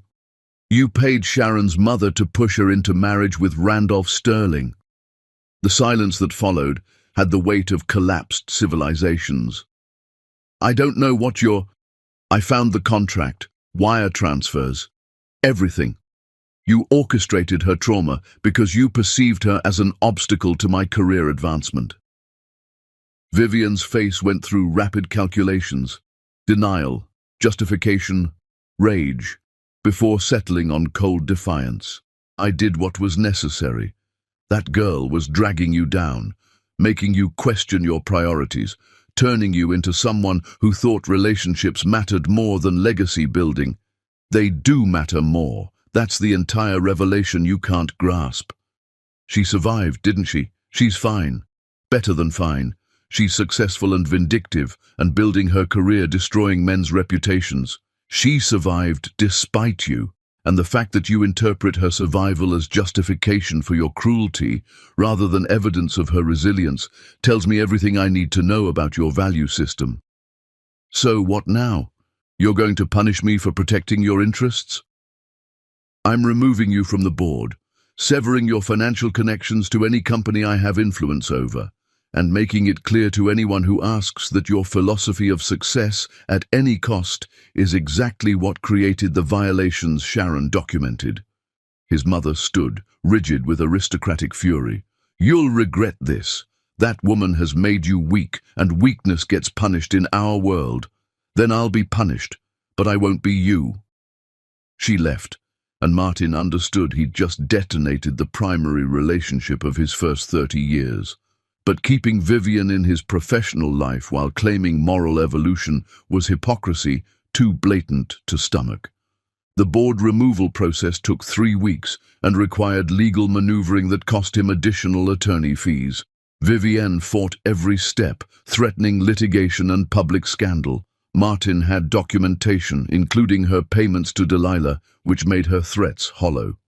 You paid Sharon's mother to push her into marriage with Randolph Sterling." The silence that followed had the weight of collapsed civilizations. "I don't know what you're... I found the contract, wire transfers, everything. You orchestrated her trauma because you perceived her as an obstacle to my career advancement." Vivian's face went through rapid calculations, denial, justification, rage, before settling on cold defiance. "I did what was necessary. That girl was dragging you down, making you question your priorities, turning you into someone who thought relationships mattered more than legacy building. They do matter more. That's the entire revelation you can't grasp. She survived, didn't she? She's fine. Better than fine. She's successful and vindictive, and building her career destroying men's reputations. She survived despite you, and the fact that you interpret her survival as justification for your cruelty rather than evidence of her resilience tells me everything I need to know about your value system. So what now? You're going to punish me for protecting your interests? I'm removing you from the board, severing your financial connections to any company I have influence over, and making it clear to anyone who asks that your philosophy of success at any cost is exactly what created the violations Sharon documented." His mother stood, rigid with aristocratic fury. "You'll regret this. That woman has made you weak, and weakness gets punished in our world. Then I'll be punished, but I won't be you." She left, and Martin understood he'd just detonated the primary relationship of his first 30 years. But keeping Vivian in his professional life while claiming moral evolution was hypocrisy too blatant to stomach. The board removal process took 3 weeks and required legal maneuvering that cost him additional attorney fees. Vivian fought every step, threatening litigation and public scandal. Martin had documentation, including her payments to Delilah, which made her threats hollow.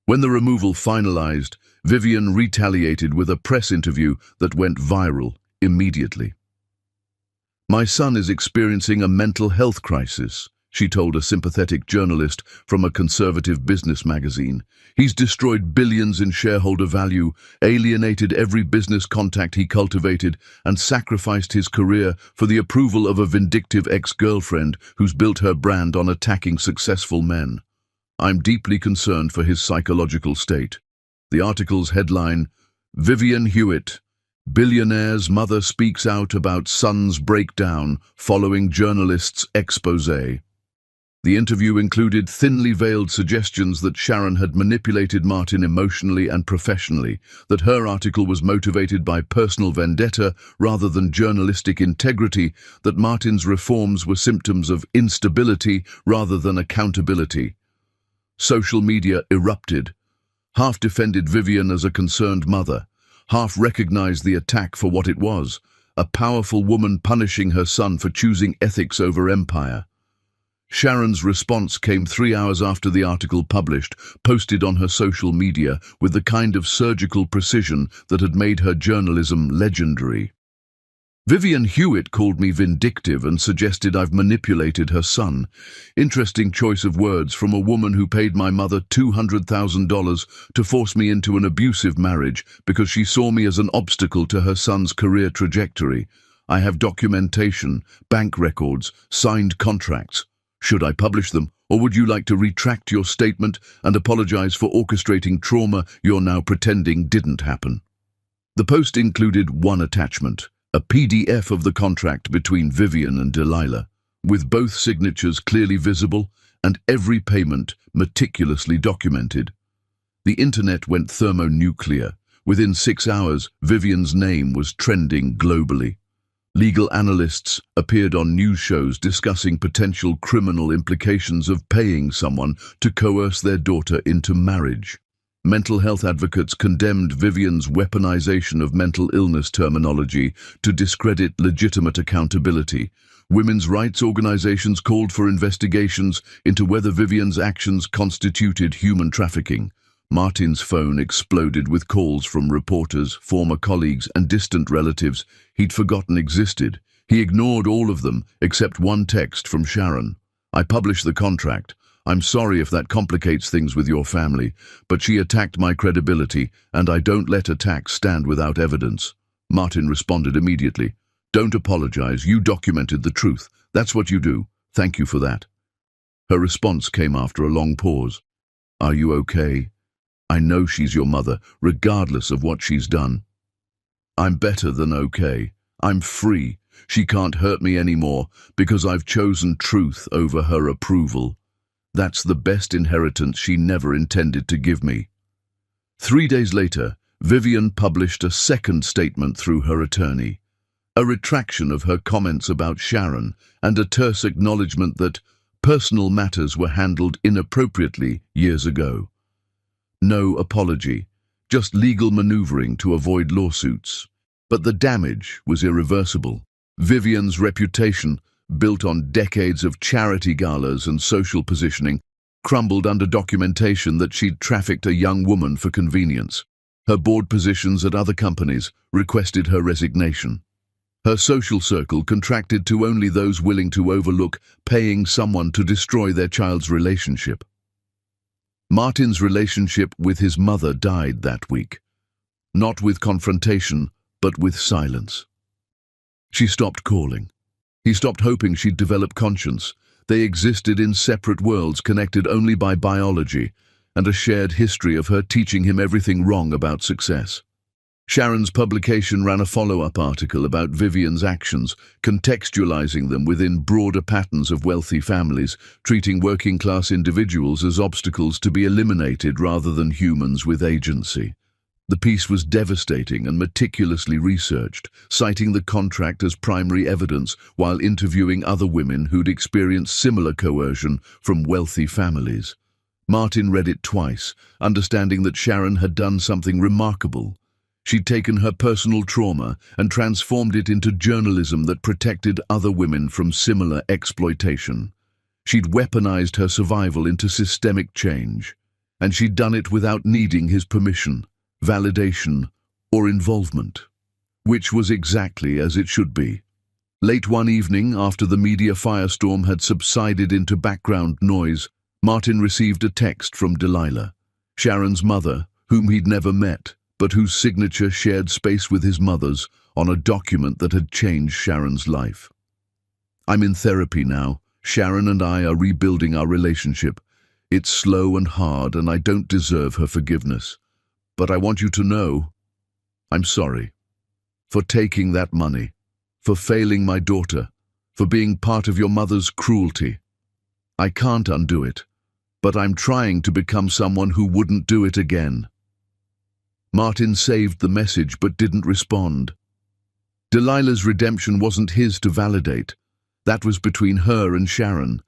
When the removal finalized, Vivian retaliated with a press interview that went viral immediately. "My son is experiencing a mental health crisis," she told a sympathetic journalist from a conservative business magazine. "He's destroyed billions in shareholder value, alienated every business contact he cultivated, and sacrificed his career for the approval of a vindictive ex-girlfriend who's built her brand on attacking successful men. I'm deeply concerned for his psychological state." The article's headline, "Vivian Hewitt, Billionaire's mother speaks out about son's breakdown following journalist's exposé." The interview included thinly veiled suggestions that Sharon had manipulated Martin emotionally and professionally, that her article was motivated by personal vendetta rather than journalistic integrity, that Martin's reforms were symptoms of instability rather than accountability. Social media erupted. half defended Vivian as a concerned mother, half recognized the attack for what it was, a powerful woman punishing her son for choosing ethics over empire. Sharon's response came 3 hours after the article published, posted on her social media with the kind of surgical precision that had made her journalism legendary. Vivian Hewitt called me vindictive and suggested I've manipulated her son. Interesting choice of words from a woman who paid my mother $200,000 to force me into an abusive marriage because she saw me as an obstacle to her son's career trajectory. I have documentation, bank records, signed contracts. Should I publish them, or would you like to retract your statement and apologize for orchestrating trauma you're now pretending didn't happen? The post included one attachment, a PDF of the contract between Vivian and Delilah, with both signatures clearly visible and every payment meticulously documented. The internet went thermonuclear. Within 6 hours, Vivian's name was trending globally. Legal analysts appeared on news shows discussing potential criminal implications of paying someone to coerce their daughter into marriage. Mental health advocates condemned Vivian's weaponization of mental illness terminology to discredit legitimate accountability. Women's rights organizations called for investigations into whether Vivian's actions constituted human trafficking. Martin's phone exploded with calls from reporters, former colleagues, and distant relatives he'd forgotten existed. He ignored all of them, except one text from Sharon. "I published the contract. I'm sorry if that complicates things with your family, but she attacked my credibility, and I don't let attacks stand without evidence." Martin responded immediately. "Don't apologize. You documented the truth. That's what you do. Thank you for that." Her response came after a long pause. "Are you okay? I know she's your mother, regardless of what she's done." "I'm better than okay. I'm free. She can't hurt me anymore because I've chosen truth over her approval. That's the best inheritance she never intended to give me." 3 days later, Vivian published a second statement through her attorney, a retraction of her comments about Sharon and a terse acknowledgement that personal matters were handled inappropriately years ago. No apology, just legal maneuvering to avoid lawsuits. But the damage was irreversible. Vivian's reputation, built on decades of charity galas and social positioning, crumbled under documentation that she'd trafficked a young woman for convenience. Her board positions at other companies requested her resignation. Her social circle contracted to only those willing to overlook paying someone to destroy their child's relationship. Martin's relationship with his mother died that week, not with confrontation, but with silence. She stopped calling. He stopped hoping she'd develop conscience. They existed in separate worlds connected only by biology and a shared history of her teaching him everything wrong about success. Sharon's publication ran a follow-up article about Vivian's actions, contextualizing them within broader patterns of wealthy families, treating working-class individuals as obstacles to be eliminated rather than humans with agency. The piece was devastating and meticulously researched, citing the contract as primary evidence while interviewing other women who'd experienced similar coercion from wealthy families. Martin read it twice, understanding that Sharon had done something remarkable. She'd taken her personal trauma and transformed it into journalism that protected other women from similar exploitation. She'd weaponized her survival into systemic change, and she'd done it without needing his permission, validation, or involvement, which was exactly as it should be. Late one evening, after the media firestorm had subsided into background noise, Martin received a text from Delilah, Sharon's mother, whom he'd never met, but whose signature shared space with his mother's on a document that had changed Sharon's life. "I'm in therapy now. Sharon and I are rebuilding our relationship. It's slow and hard, and I don't deserve her forgiveness. But I want you to know, I'm sorry. For taking that money, for failing my daughter, for being part of your mother's cruelty. I can't undo it, but I'm trying to become someone who wouldn't do it again." Martin saved the message but didn't respond. Delilah's redemption wasn't his to validate. That was between her and Sharon.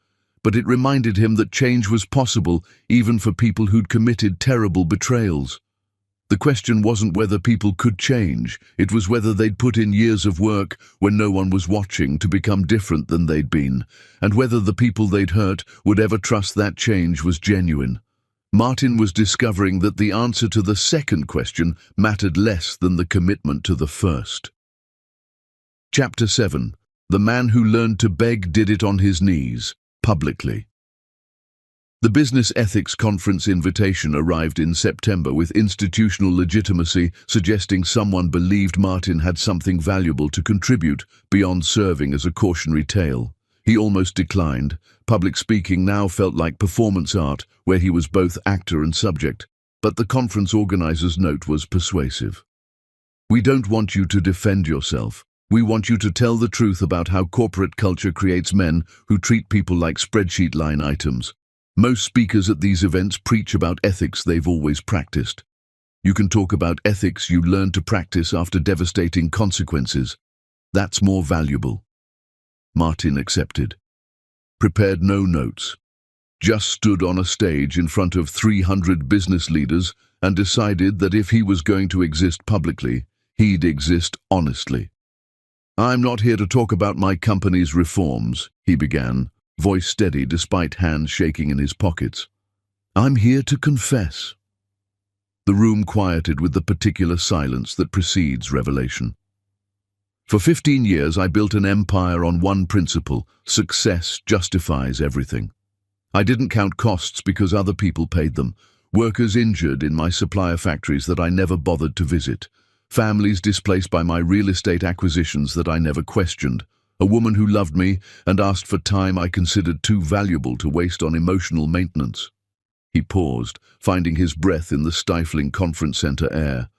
but it reminded him that change was possible even for people who'd committed terrible betrayals. The question wasn't whether people could change, it was whether they'd put in years of work when no one was watching to become different than they'd been, and whether the people they'd hurt would ever trust that change was genuine. Martin was discovering that the answer to the second question mattered less than the commitment to the first. Chapter 7. The man who learned to beg did it on his knees, publicly. The Business Ethics Conference invitation arrived in September with institutional legitimacy suggesting someone believed Martin had something valuable to contribute beyond serving as a cautionary tale. He almost declined. Public speaking now felt like performance art, where he was both actor and subject. But the conference organizer's note was persuasive. "We don't want you to defend yourself. We want you to tell the truth about how corporate culture creates men who treat people like spreadsheet line items. Most speakers at these events preach about ethics they've always practiced. You can talk about ethics you learn to practice after devastating consequences. That's more valuable." Martin accepted. Prepared no notes. Just stood on a stage in front of 300 business leaders and decided that if he was going to exist publicly, he'd exist honestly. "I'm not here to talk about my company's reforms," he began, voice steady despite hands shaking in his pockets. "I'm here to confess." The room quieted with the particular silence that precedes revelation. "For 15 years I built an empire on one principle: success justifies everything. I didn't count costs because other people paid them. Workers injured in my supplier factories that I never bothered to visit. Families displaced by my real estate acquisitions that I never questioned. A woman who loved me and asked for time I considered too valuable to waste on emotional maintenance." He paused, finding his breath in the stifling conference center air.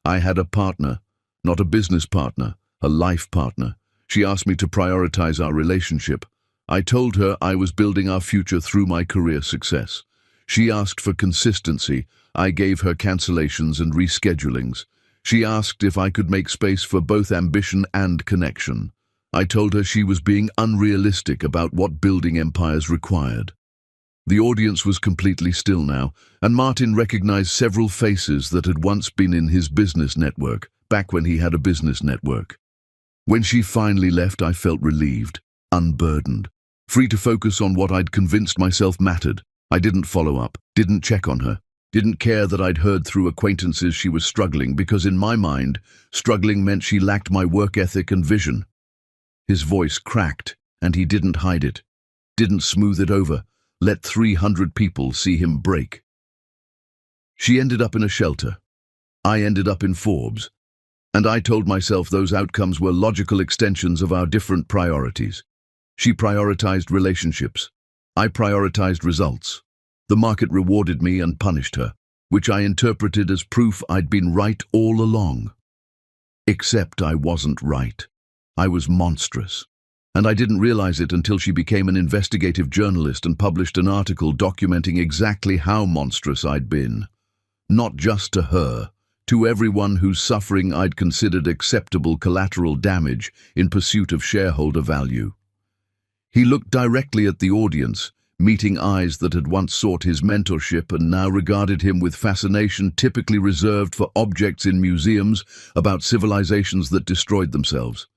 "I had a partner, not a business partner, a life partner. She asked me to prioritize our relationship. I told her I was building our future through my career success. She asked for consistency. I gave her cancellations and reschedulings. She asked if I could make space for both ambition and connection. I told her she was being unrealistic about what building empires required." The audience was completely still now, and Martin recognized several faces that had once been in his business network, back when he had a business network. When she finally left, I felt relieved, unburdened, free to focus on what I'd convinced myself mattered. I didn't follow up, didn't check on her, didn't care that I'd heard through acquaintances she was struggling, because in my mind, struggling meant she lacked my work ethic and vision. His voice cracked, and he didn't hide it, didn't smooth it over, let 300 people see him break. She ended up in a shelter. I ended up in Forbes. And I told myself those outcomes were logical extensions of our different priorities. She prioritized relationships. I prioritized results. The market rewarded me and punished her, which I interpreted as proof I'd been right all along. Except I wasn't right. I was monstrous. And I didn't realize it until she became an investigative journalist and published an article documenting exactly how monstrous I'd been. Not just to her, to everyone whose suffering I'd considered acceptable collateral damage in pursuit of shareholder value. He looked directly at the audience, meeting eyes that had once sought his mentorship and now regarded him with fascination typically reserved for objects in museums about civilizations that destroyed themselves.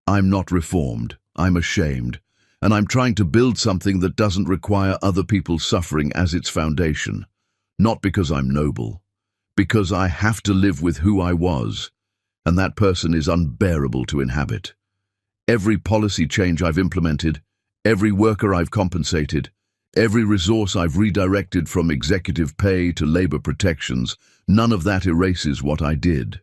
"I'm not reformed, I'm ashamed, and I'm trying to build something that doesn't require other people's suffering as its foundation. Not because I'm noble, because I have to live with who I was, and that person is unbearable to inhabit. Every policy change I've implemented, every worker I've compensated, every resource I've redirected from executive pay to labor protections, none of that erases what I did.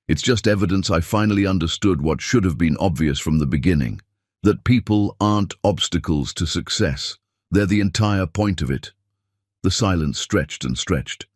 It's just evidence I finally understood what should have been obvious from the beginning, that people aren't obstacles to success. They're the entire point of it." The silence stretched and stretched.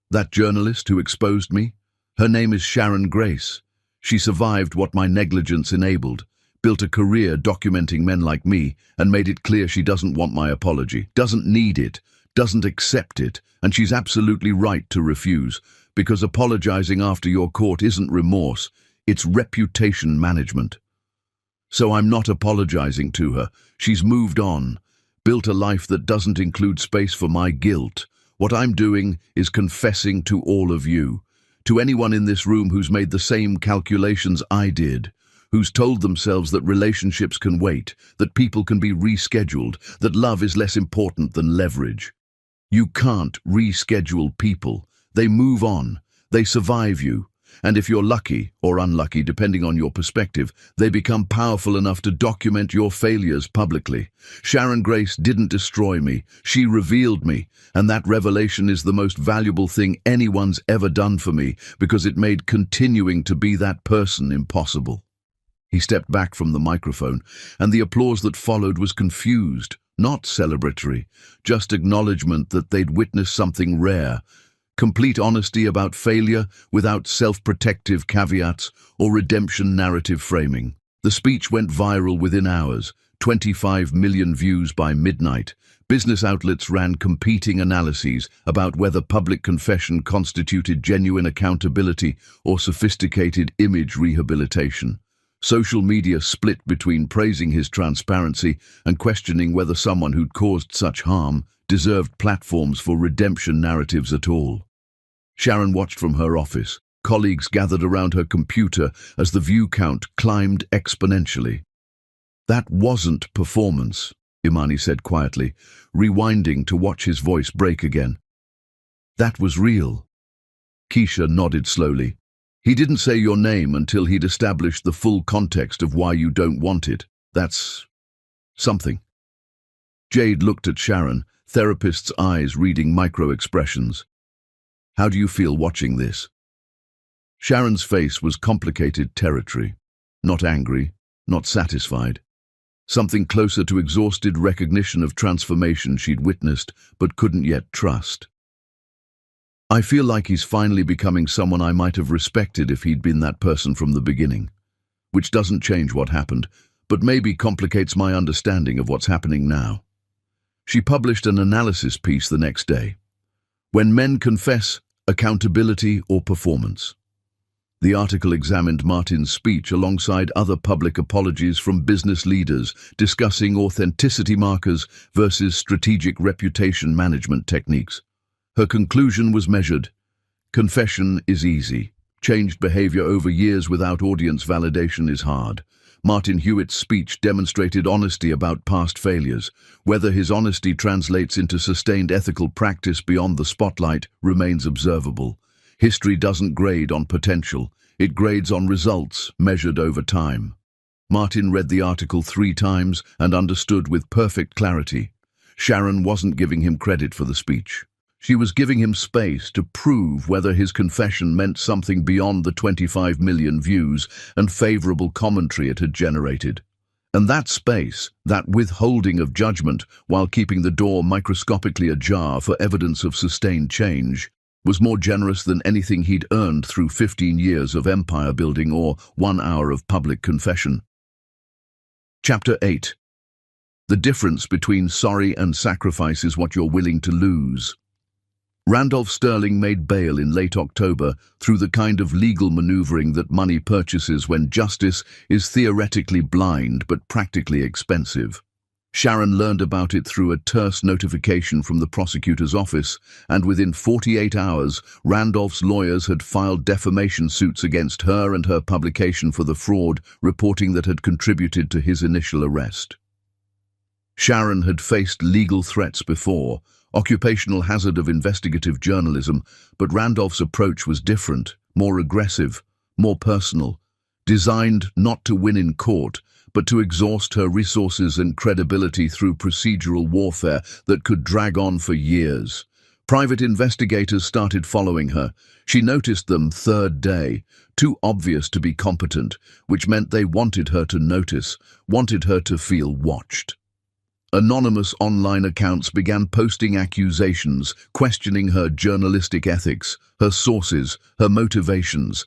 "That journalist who exposed me? Her name is Sharon Grace. She survived what my negligence enabled, built a career documenting men like me, and made it clear she doesn't want my apology, doesn't need it, doesn't accept it, and she's absolutely right to refuse, because apologizing after your court isn't remorse, it's reputation management. So I'm not apologizing to her. She's moved on. built a life that doesn't include space for my guilt. What I'm doing is confessing to all of you, to anyone in this room who's made the same calculations I did, who's told themselves that relationships can wait, that people can be rescheduled, that love is less important than leverage. You can't reschedule people. They move on. They survive you. And if you're lucky, or unlucky depending on your perspective, they become powerful enough to document your failures publicly. Sharon Grace didn't destroy me, she revealed me, and that revelation is the most valuable thing anyone's ever done for me, because it made continuing to be that person impossible. He stepped back from the microphone, and the applause that followed was confused, not celebratory, just acknowledgement that they'd witnessed something rare. Complete honesty about failure without self-protective caveats or redemption narrative framing. The speech went viral within hours, 25 million views by midnight. Business outlets ran competing analyses about whether public confession constituted genuine accountability or sophisticated image rehabilitation. Social media split between praising his transparency and questioning whether someone who'd caused such harm deserved platforms for redemption narratives at all. Sharon watched from her office. Colleagues gathered around her computer as the view count climbed exponentially. "That wasn't performance," Imani said quietly, rewinding to watch his voice break again. "That was real." Keisha nodded slowly. "He didn't say your name until he'd established the full context of why you don't want it. That's something." Jade looked at Sharon, therapist's eyes reading micro-expressions. "How do you feel watching this?" Sharon's face was complicated territory. Not angry, not satisfied. Something closer to exhausted recognition of transformation she'd witnessed but couldn't yet trust. "I feel like he's finally becoming someone I might have respected if he'd been that person from the beginning. Which doesn't change what happened, but maybe complicates my understanding of what's happening now." She published an analysis piece the next day. When men confess, accountability or performance. The article examined Martin's speech alongside other public apologies from business leaders discussing authenticity markers versus strategic reputation management techniques. Her conclusion was measured. Confession is easy. Changed behavior over years without audience validation is hard. Martin Hewitt's speech demonstrated honesty about past failures. Whether his honesty translates into sustained ethical practice beyond the spotlight remains observable. History doesn't grade on potential. It grades on results measured over time. Martin read the article 3 times and understood with perfect clarity. Sharon wasn't giving him credit for the speech. She was giving him space to prove whether his confession meant something beyond the 25 million views and favorable commentary it had generated. And that space, that withholding of judgment while keeping the door microscopically ajar for evidence of sustained change, was more generous than anything he'd earned through 15 years of empire building or 1 hour of public confession. Chapter 8. The difference between sorry and sacrifice is what you're willing to lose. Randolph Sterling made bail in late October through the kind of legal maneuvering that money purchases when justice is theoretically blind but practically expensive. Sharon learned about it through a terse notification from the prosecutor's office, and within 48 hours, Randolph's lawyers had filed defamation suits against her and her publication for the fraud reporting that had contributed to his initial arrest. Sharon had faced legal threats before, occupational hazard of investigative journalism, but Randolph's approach was different, more aggressive, more personal, designed not to win in court, but to exhaust her resources and credibility through procedural warfare that could drag on for years. Private investigators started following her. She noticed them third day, too obvious to be competent, which meant they wanted her to notice, wanted her to feel watched. Anonymous online accounts began posting accusations, questioning her journalistic ethics, her sources, her motivations.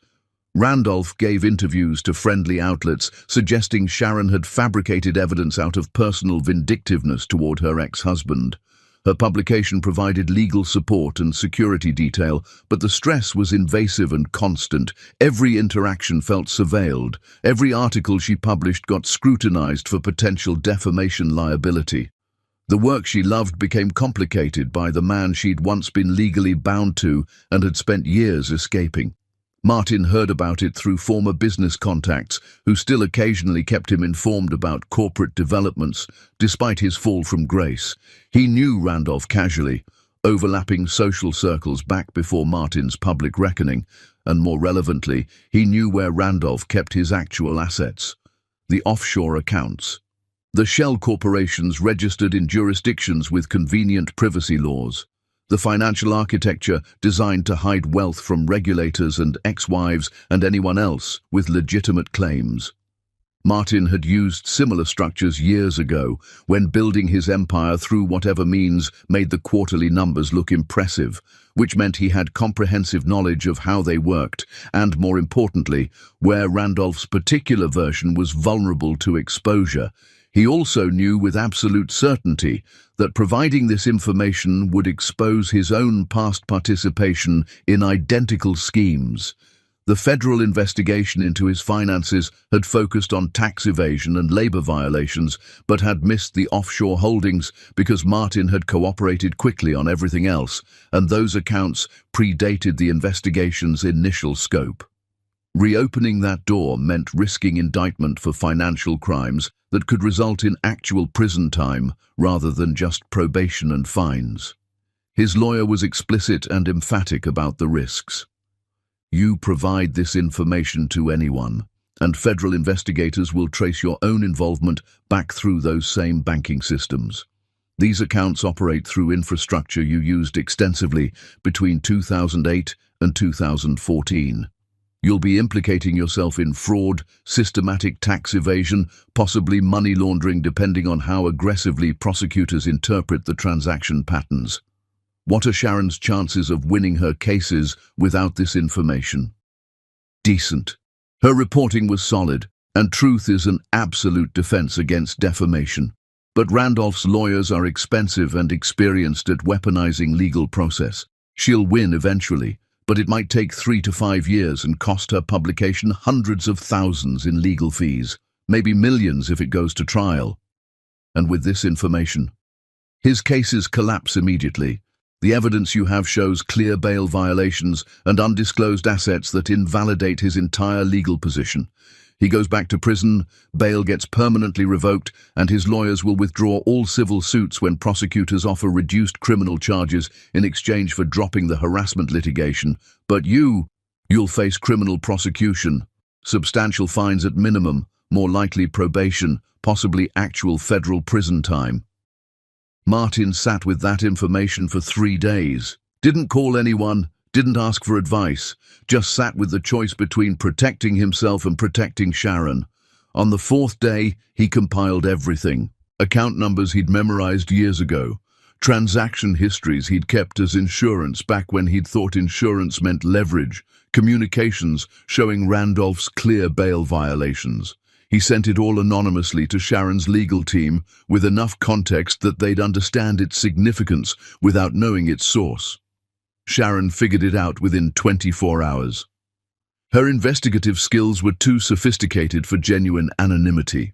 Randolph gave interviews to friendly outlets, suggesting Sharon had fabricated evidence out of personal vindictiveness toward her ex-husband. Her publication provided legal support and security detail, but the stress was invasive and constant. Every interaction felt surveilled. Every article she published got scrutinized for potential defamation liability. The work she loved became complicated by the man she'd once been legally bound to and had spent years escaping. Martin heard about it through former business contacts who still occasionally kept him informed about corporate developments, despite his fall from grace. He knew Randolph casually, overlapping social circles back before Martin's public reckoning, and more relevantly, he knew where Randolph kept his actual assets, the offshore accounts. The shell corporations registered in jurisdictions with convenient privacy laws. The financial architecture designed to hide wealth from regulators and ex-wives and anyone else with legitimate claims. Martin had used similar structures years ago when building his empire through whatever means made the quarterly numbers look impressive, which meant he had comprehensive knowledge of how they worked and, more importantly, where Randolph's particular version was vulnerable to exposure. He also knew with absolute certainty that providing this information would expose his own past participation in identical schemes. The federal investigation into his finances had focused on tax evasion and labor violations, but had missed the offshore holdings because Martin had cooperated quickly on everything else, and those accounts predated the investigation's initial scope. Reopening that door meant risking indictment for financial crimes that could result in actual prison time rather than just probation and fines. His lawyer was explicit and emphatic about the risks. You provide this information to anyone, and federal investigators will trace your own involvement back through those same banking systems. These accounts operate through infrastructure you used extensively between 2008 and 2014. You'll be implicating yourself in fraud, systematic tax evasion, possibly money laundering depending on how aggressively prosecutors interpret the transaction patterns. What are Sharon's chances of winning her cases without this information? Decent. Her reporting was solid, and truth is an absolute defense against defamation. But Randolph's lawyers are expensive and experienced at weaponizing legal process. She'll win eventually, but it might take 3 to 5 years and cost her publication hundreds of thousands in legal fees, maybe millions if it goes to trial. And with this information, his cases collapse immediately. The evidence you have shows clear bail violations and undisclosed assets that invalidate his entire legal position. He goes back to prison, bail gets permanently revoked, and his lawyers will withdraw all civil suits when prosecutors offer reduced criminal charges in exchange for dropping the harassment litigation. But you'll face criminal prosecution, substantial fines at minimum, more likely probation, possibly actual federal prison time. Martin sat with that information for 3 days. Didn't call anyone, didn't ask for advice, just sat with the choice between protecting himself and protecting Sharon. On the 4th day, he compiled everything. Account numbers he'd memorized years ago. Transaction histories he'd kept as insurance back when he'd thought insurance meant leverage. Communications showing Randolph's clear bail violations. He sent it all anonymously to Sharon's legal team with enough context that they'd understand its significance without knowing its source. Sharon figured it out within 24 hours. Her investigative skills were too sophisticated for genuine anonymity.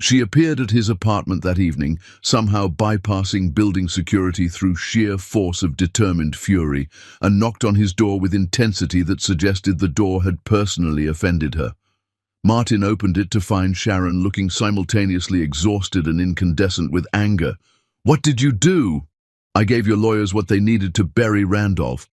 She appeared at his apartment that evening, somehow bypassing building security through sheer force of determined fury, and knocked on his door with intensity that suggested the door had personally offended her. Martin opened it to find Sharon looking simultaneously exhausted and incandescent with anger. "What did you do?" "I gave your lawyers what they needed to bury Randolph.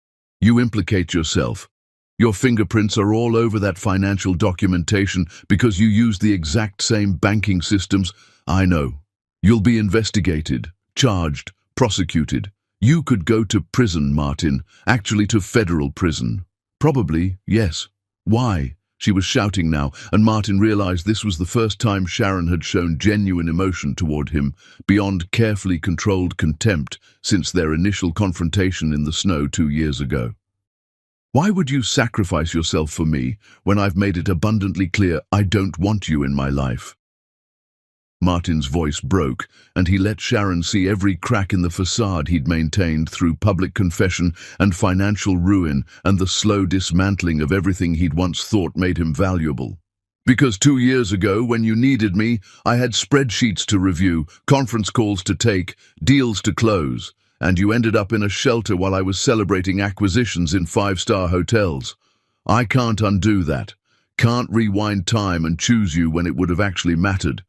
You implicate yourself. Your fingerprints are all over that financial documentation because you used the exact same banking systems. I know. You'll be investigated, charged, prosecuted. You could go to prison, Martin, actually to federal prison. Probably, yes. Why?" She was shouting now, and Martin realized this was the first time Sharon had shown genuine emotion toward him, beyond carefully controlled contempt since their initial confrontation in the snow 2 years ago. "Why would you sacrifice yourself for me when I've made it abundantly clear I don't want you in my life?" Martin's voice broke, and he let Sharon see every crack in the facade he'd maintained through public confession and financial ruin and the slow dismantling of everything he'd once thought made him valuable. Because 2 years ago, when you needed me, I had spreadsheets to review, conference calls to take, deals to close, and you ended up in a shelter while I was celebrating acquisitions in five-star hotels. I can't undo that. Can't rewind time and choose you when it would have actually mattered.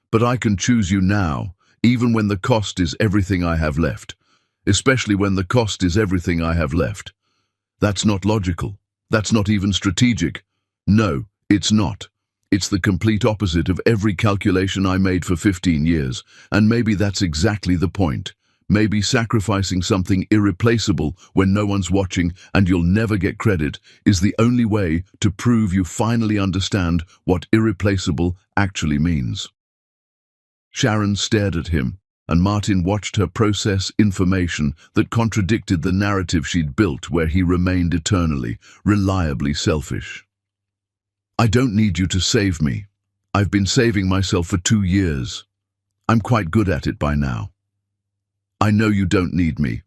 But I can choose you now, even when the cost is everything I have left. Especially when the cost is everything I have left. That's not logical. That's not even strategic. No, it's not. It's the complete opposite of every calculation I made for 15 years, and maybe that's exactly the point. Maybe sacrificing something irreplaceable when no one's watching and you'll never get credit is the only way to prove you finally understand what irreplaceable actually means. Sharon stared at him, and Martin watched her process information that contradicted the narrative she'd built where he remained eternally, reliably selfish. I don't need you to save me. I've been saving myself for 2 years. I'm quite good at it by now. I know you don't need me,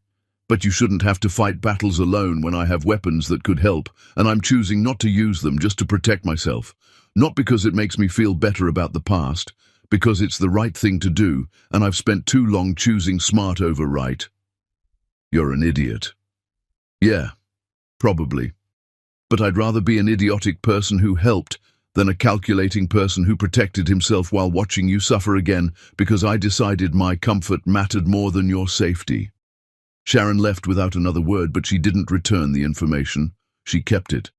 but you shouldn't have to fight battles alone when I have weapons that could help, and I'm choosing not to use them just to protect myself. Not because it makes me feel better about the past, because it's the right thing to do, and I've spent too long choosing smart over right. You're an idiot. Yeah, probably. But I'd rather be an idiotic person who helped than a calculating person who protected himself while watching you suffer again because I decided my comfort mattered more than your safety. Sharon left without another word, but she didn't return the information. She kept it.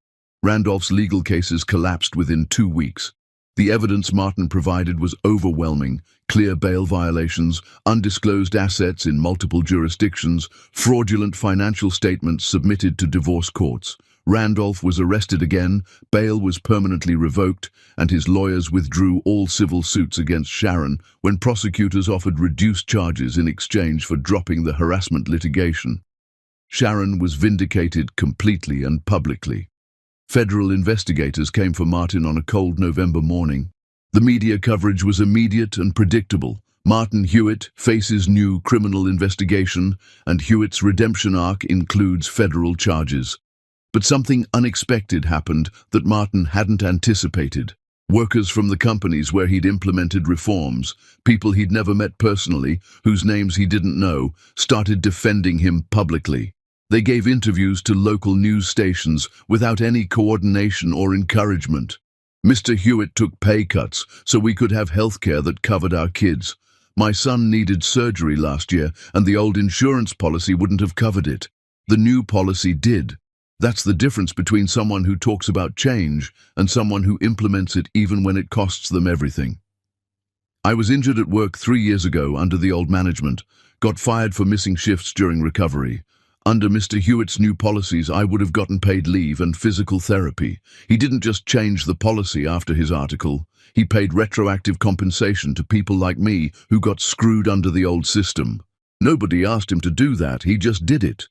Randolph's legal cases collapsed within 2 weeks. The evidence Martin provided was overwhelming: clear bail violations, undisclosed assets in multiple jurisdictions, fraudulent financial statements submitted to divorce courts. Randolph was arrested again, bail was permanently revoked, and his lawyers withdrew all civil suits against Sharon when prosecutors offered reduced charges in exchange for dropping the harassment litigation. Sharon was vindicated completely and publicly. Federal investigators came for Martin on a cold November morning. The media coverage was immediate and predictable. Martin Hewitt faces new criminal investigation, and Hewitt's redemption arc includes federal charges. But something unexpected happened that Martin hadn't anticipated. Workers from the companies where he'd implemented reforms, people he'd never met personally, whose names he didn't know, started defending him publicly. They gave interviews to local news stations without any coordination or encouragement. Mr. Hewitt took pay cuts so we could have healthcare that covered our kids. My son needed surgery last year, and the old insurance policy wouldn't have covered it. The new policy did. That's the difference between someone who talks about change and someone who implements it even when it costs them everything. I was injured at work 3 years ago under the old management, got fired for missing shifts during recovery. Under Mr. Hewitt's new policies, I would have gotten paid leave and physical therapy. He didn't just change the policy after his article. He paid retroactive compensation to people like me who got screwed under the old system. Nobody asked him to do that, he just did it.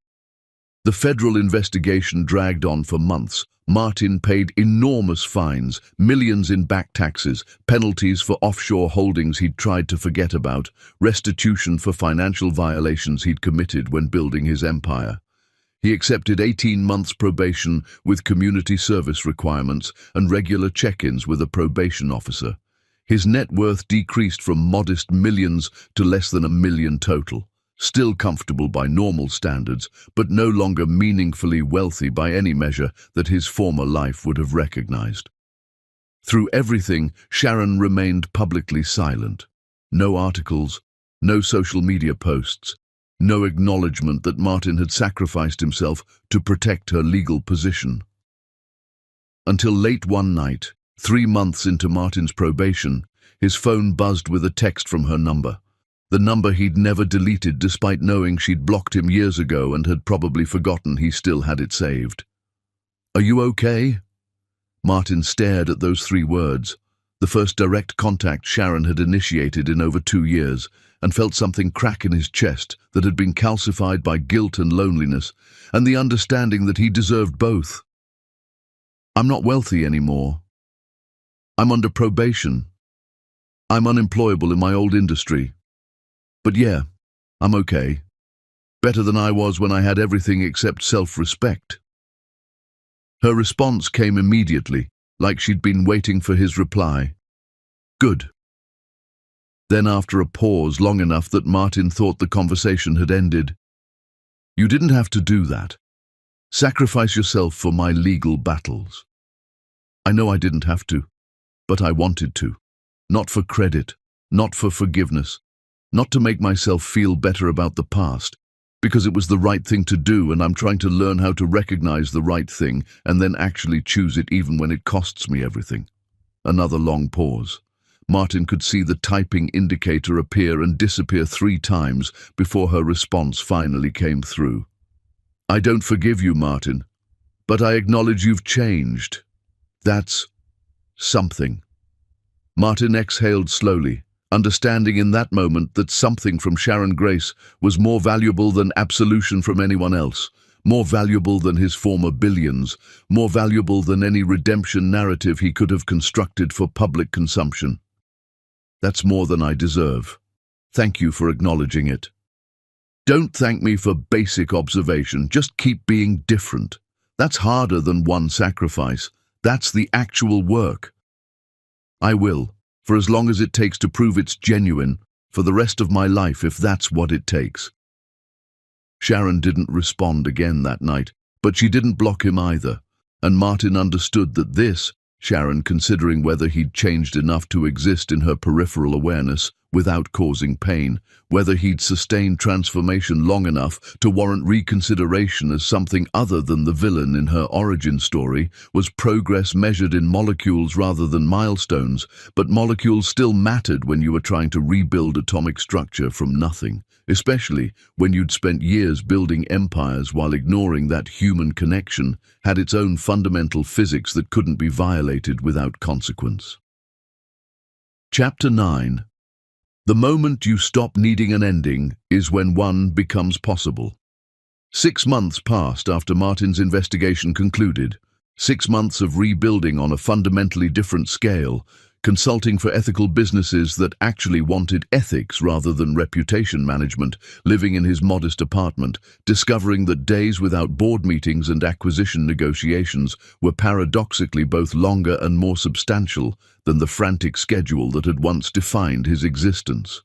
The federal investigation dragged on for months. Martin paid enormous fines, millions in back taxes, penalties for offshore holdings he'd tried to forget about, restitution for financial violations he'd committed when building his empire. He accepted 18 months probation with community service requirements and regular check-ins with a probation officer. His net worth decreased from modest millions to less than $1 million total. Still comfortable by normal standards, but no longer meaningfully wealthy by any measure that his former life would have recognized. Through everything, Sharon remained publicly silent. No articles, no social media posts, no acknowledgement that Martin had sacrificed himself to protect her legal position. Until late one night, 3 months into Martin's probation, his phone buzzed with a text from her number. The number he'd never deleted despite knowing she'd blocked him years ago and had probably forgotten he still had it saved. "Are you okay?" Martin stared at those 3 words, the first direct contact Sharon had initiated in over 2 years, and felt something crack in his chest that had been calcified by guilt and loneliness, and the understanding that he deserved both. "I'm not wealthy anymore. I'm under probation. I'm unemployable in my old industry. But yeah, I'm okay. Better than I was when I had everything except self-respect." Her response came immediately, like she'd been waiting for his reply. Good. Then, after a pause long enough that Martin thought the conversation had ended, "You didn't have to do that. Sacrifice yourself for my legal battles." "I know I didn't have to, but I wanted to. Not for credit, not for forgiveness, not to make myself feel better about the past, because it was the right thing to do, and I'm trying to learn how to recognize the right thing and then actually choose it even when it costs me everything." Another long pause. Martin could see the typing indicator appear and disappear 3 times before her response finally came through. "I don't forgive you, Martin, but I acknowledge you've changed. That's something." Martin exhaled slowly, understanding in that moment that something from Sharon Grace was more valuable than absolution from anyone else, more valuable than his former billions, more valuable than any redemption narrative he could have constructed for public consumption. "That's more than I deserve. Thank you for acknowledging it." "Don't thank me for basic observation, just keep being different. That's harder than one sacrifice. That's the actual work." "I will, for as long as it takes to prove it's genuine, for the rest of my life if that's what it takes." Sharon didn't respond again that night, but she didn't block him either, and Martin understood that this, Sharon considering whether he'd changed enough to exist in her peripheral awareness without causing pain, whether he'd sustained transformation long enough to warrant reconsideration as something other than the villain in her origin story, was progress measured in molecules rather than milestones, but molecules still mattered when you were trying to rebuild atomic structure from nothing, especially when you'd spent years building empires while ignoring that human connection had its own fundamental physics that couldn't be violated without consequence. Chapter 9. The moment you stop needing an ending is when one becomes possible. 6 months passed after Martin's investigation concluded. 6 months of rebuilding on a fundamentally different scale, consulting for ethical businesses that actually wanted ethics rather than reputation management, living in his modest apartment, discovering that days without board meetings and acquisition negotiations were paradoxically both longer and more substantial than the frantic schedule that had once defined his existence.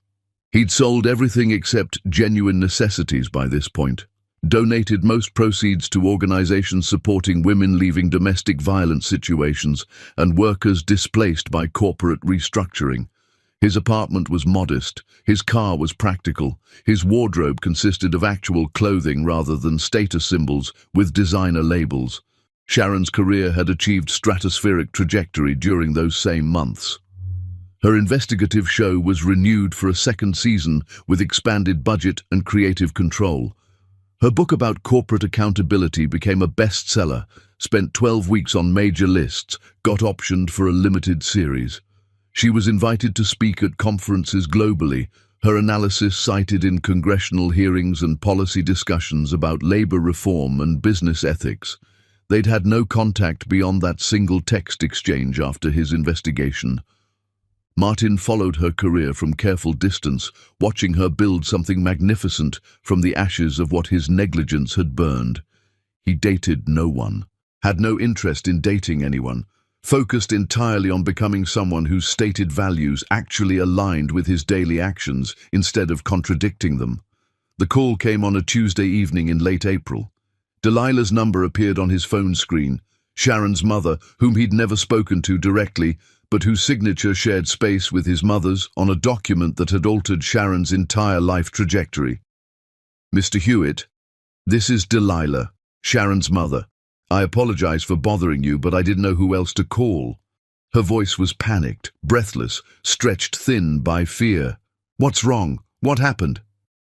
He'd sold everything except genuine necessities by this point, donated most proceeds to organizations supporting women leaving domestic violence situations and workers displaced by corporate restructuring. His apartment was modest, his car was practical, his wardrobe consisted of actual clothing rather than status symbols with designer labels. Sharon's career had achieved stratospheric trajectory during those same months. Her investigative show was renewed for a 2nd season with expanded budget and creative control. Her book about corporate accountability became a bestseller, spent 12 weeks on major lists, got optioned for a limited series. She was invited to speak at conferences globally, her analysis cited in congressional hearings and policy discussions about labor reform and business ethics. They'd had no contact beyond that single text exchange after his investigation. Martin followed her career from careful distance, watching her build something magnificent from the ashes of what his negligence had burned. He dated no one, had no interest in dating anyone, focused entirely on becoming someone whose stated values actually aligned with his daily actions instead of contradicting them. The call came on a Tuesday evening in late April. Delilah's number appeared on his phone screen. Sharon's mother, whom he'd never spoken to directly, but whose signature shared space with his mother's on a document that had altered Sharon's entire life trajectory. "Mr. Hewitt, this is Delilah, Sharon's mother. I apologize for bothering you, but I didn't know who else to call." Her voice was panicked, breathless, stretched thin by fear. "What's wrong? What happened?"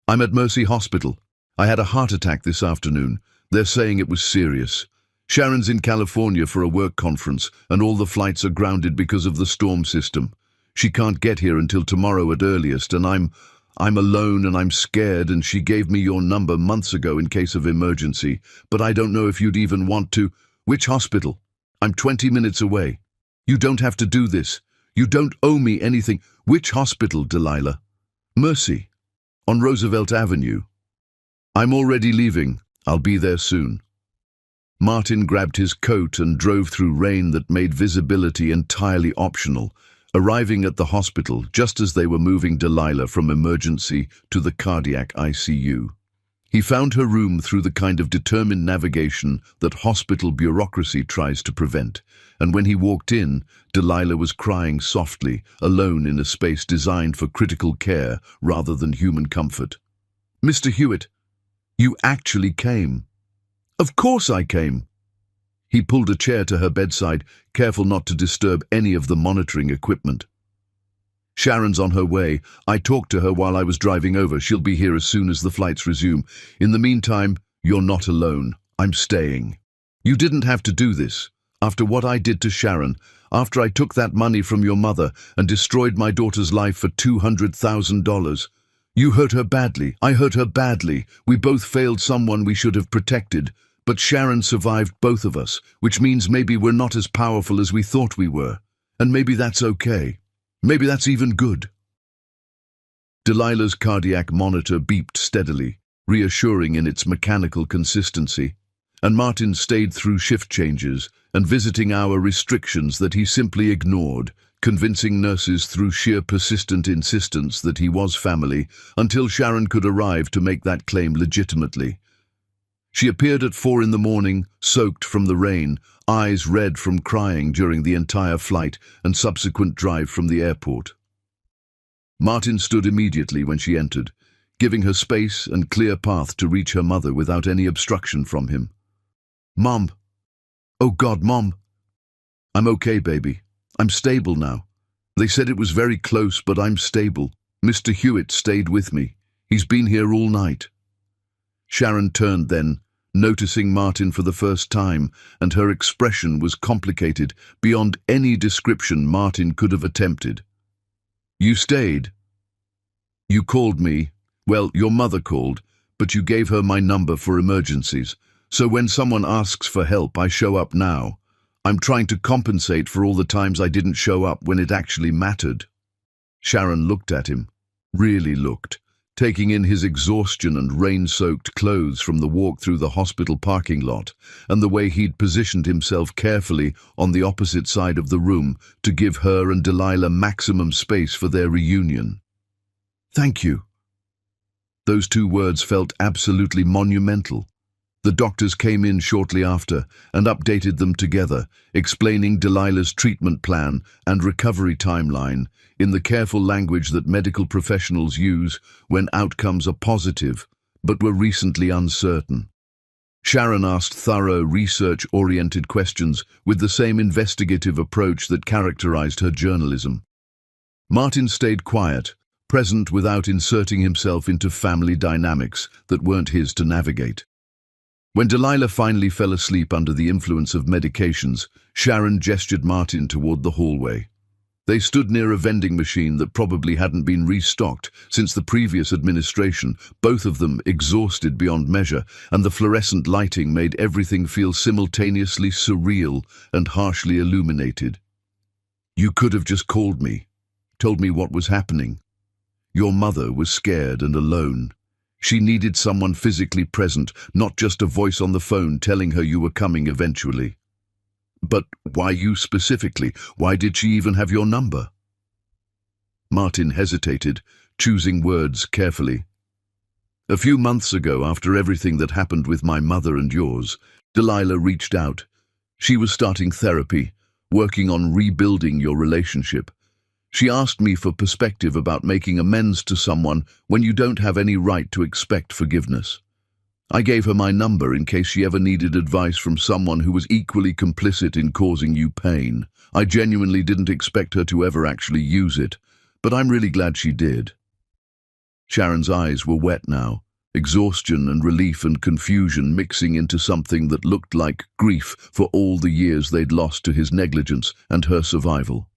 "I'm at Mercy Hospital. I had a heart attack this afternoon. They're saying it was serious. Sharon's in California for a work conference, and all the flights are grounded because of the storm system. She can't get here until tomorrow at earliest, and I'm alone and I'm scared, and she gave me your number months ago in case of emergency, but I don't know if you'd even want to." "Which hospital? I'm 20 minutes away." "You don't have to do this. You don't owe me anything." "Which hospital, Delilah?" "Mercy, on Roosevelt Avenue." "I'm already leaving. I'll be there soon." Martin grabbed his coat and drove through rain that made visibility entirely optional, arriving at the hospital just as they were moving Delilah from emergency to the cardiac ICU. He found her room through the kind of determined navigation that hospital bureaucracy tries to prevent, and when he walked in, Delilah was crying softly, alone in a space designed for critical care rather than human comfort. "Mr. Hewitt, you actually came." "Of course I came." He pulled a chair to her bedside, careful not to disturb any of the monitoring equipment. "Sharon's on her way. I talked to her while I was driving over. She'll be here as soon as the flights resume. In the meantime, you're not alone. I'm staying. You didn't have to do this. After what I did to Sharon, after I took that money from your mother and destroyed my daughter's life for $200,000. You hurt her badly. I hurt her badly. We both failed someone we should have protected. But Sharon survived both of us, which means maybe we're not as powerful as we thought we were. And maybe that's okay. Maybe that's even good." Delilah's cardiac monitor beeped steadily, reassuring in its mechanical consistency, and Martin stayed through shift changes and visiting hour restrictions that he simply ignored, convincing nurses through sheer persistent insistence that he was family until Sharon could arrive to make that claim legitimately. She appeared at 4 in the morning, soaked from the rain, eyes red from crying during the entire flight and subsequent drive from the airport. Martin stood immediately when she entered, giving her space and clear path to reach her mother without any obstruction from him. "Mom. Oh God, Mom." "I'm okay, baby. I'm stable now. They said it was very close, but I'm stable. Mr. Hewitt stayed with me. He's been here all night." Sharon turned then, noticing Martin for the first time, and her expression was complicated beyond any description Martin could have attempted. "You stayed? You called me. Well, your mother called, but you gave her my number for emergencies. So when someone asks for help, I show up now. I'm trying to compensate for all the times I didn't show up when it actually mattered." Sharon looked at him, really looked, taking in his exhaustion and rain-soaked clothes from the walk through the hospital parking lot, and the way he'd positioned himself carefully on the opposite side of the room to give her and Delilah maximum space for their reunion. "Thank you." Those two words felt absolutely monumental. The doctors came in shortly after and updated them together, explaining Delilah's treatment plan and recovery timeline in the careful language that medical professionals use when outcomes are positive but were recently uncertain. Sharon asked thorough, research-oriented questions with the same investigative approach that characterized her journalism. Martin stayed quiet, present without inserting himself into family dynamics that weren't his to navigate. When Delilah finally fell asleep under the influence of medications, Sharon gestured Martin toward the hallway. They stood near a vending machine that probably hadn't been restocked since the previous administration, both of them exhausted beyond measure, and the fluorescent lighting made everything feel simultaneously surreal and harshly illuminated. "You could have just called me, told me what was happening. Your mother was scared and alone. She needed someone physically present, not just a voice on the phone telling her you were coming eventually." "But why you specifically? Why did she even have your number?" Martin hesitated, choosing words carefully. "A few months ago, after everything that happened with my mother and yours, Delilah reached out. She was starting therapy, working on rebuilding your relationship. She asked me for perspective about making amends to someone when you don't have any right to expect forgiveness. I gave her my number in case she ever needed advice from someone who was equally complicit in causing you pain. I genuinely didn't expect her to ever actually use it, but I'm really glad she did." Sharon's eyes were wet now, exhaustion and relief and confusion mixing into something that looked like grief for all the years they'd lost to his negligence and her survival.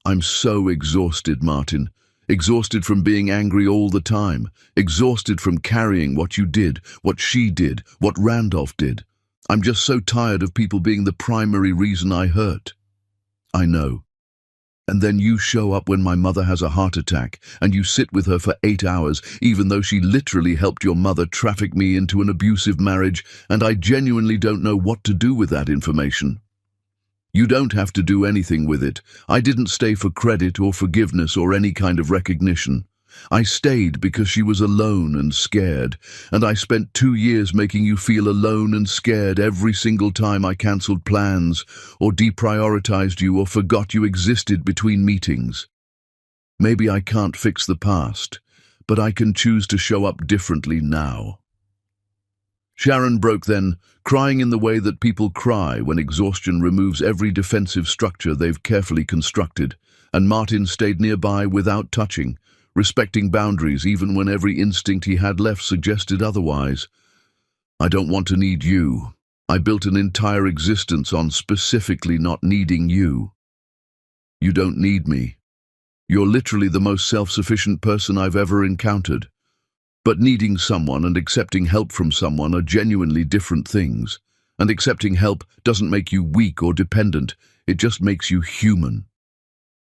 "I'm so exhausted, Martin. Exhausted from being angry all the time. Exhausted from carrying what you did, what she did, what Randolph did. I'm just so tired of people being the primary reason I hurt." "I know." And then you show up when my mother has a heart attack, and you sit with her for 8 hours, even though she literally helped your mother traffic me into an abusive marriage, and I genuinely don't know what to do with that information. You don't have to do anything with it. I didn't stay for credit or forgiveness or any kind of recognition. I stayed because she was alone and scared, and I spent 2 years making you feel alone and scared every single time I cancelled plans or deprioritized you or forgot you existed between meetings. Maybe I can't fix the past, but I can choose to show up differently now. Sharon broke then, crying in the way that people cry when exhaustion removes every defensive structure they've carefully constructed, and Martin stayed nearby without touching, respecting boundaries even when every instinct he had left suggested otherwise. I don't want to need you. I built an entire existence on specifically not needing you. You don't need me. You're literally the most self-sufficient person I've ever encountered. But needing someone and accepting help from someone are genuinely different things. And accepting help doesn't make you weak or dependent, it just makes you human.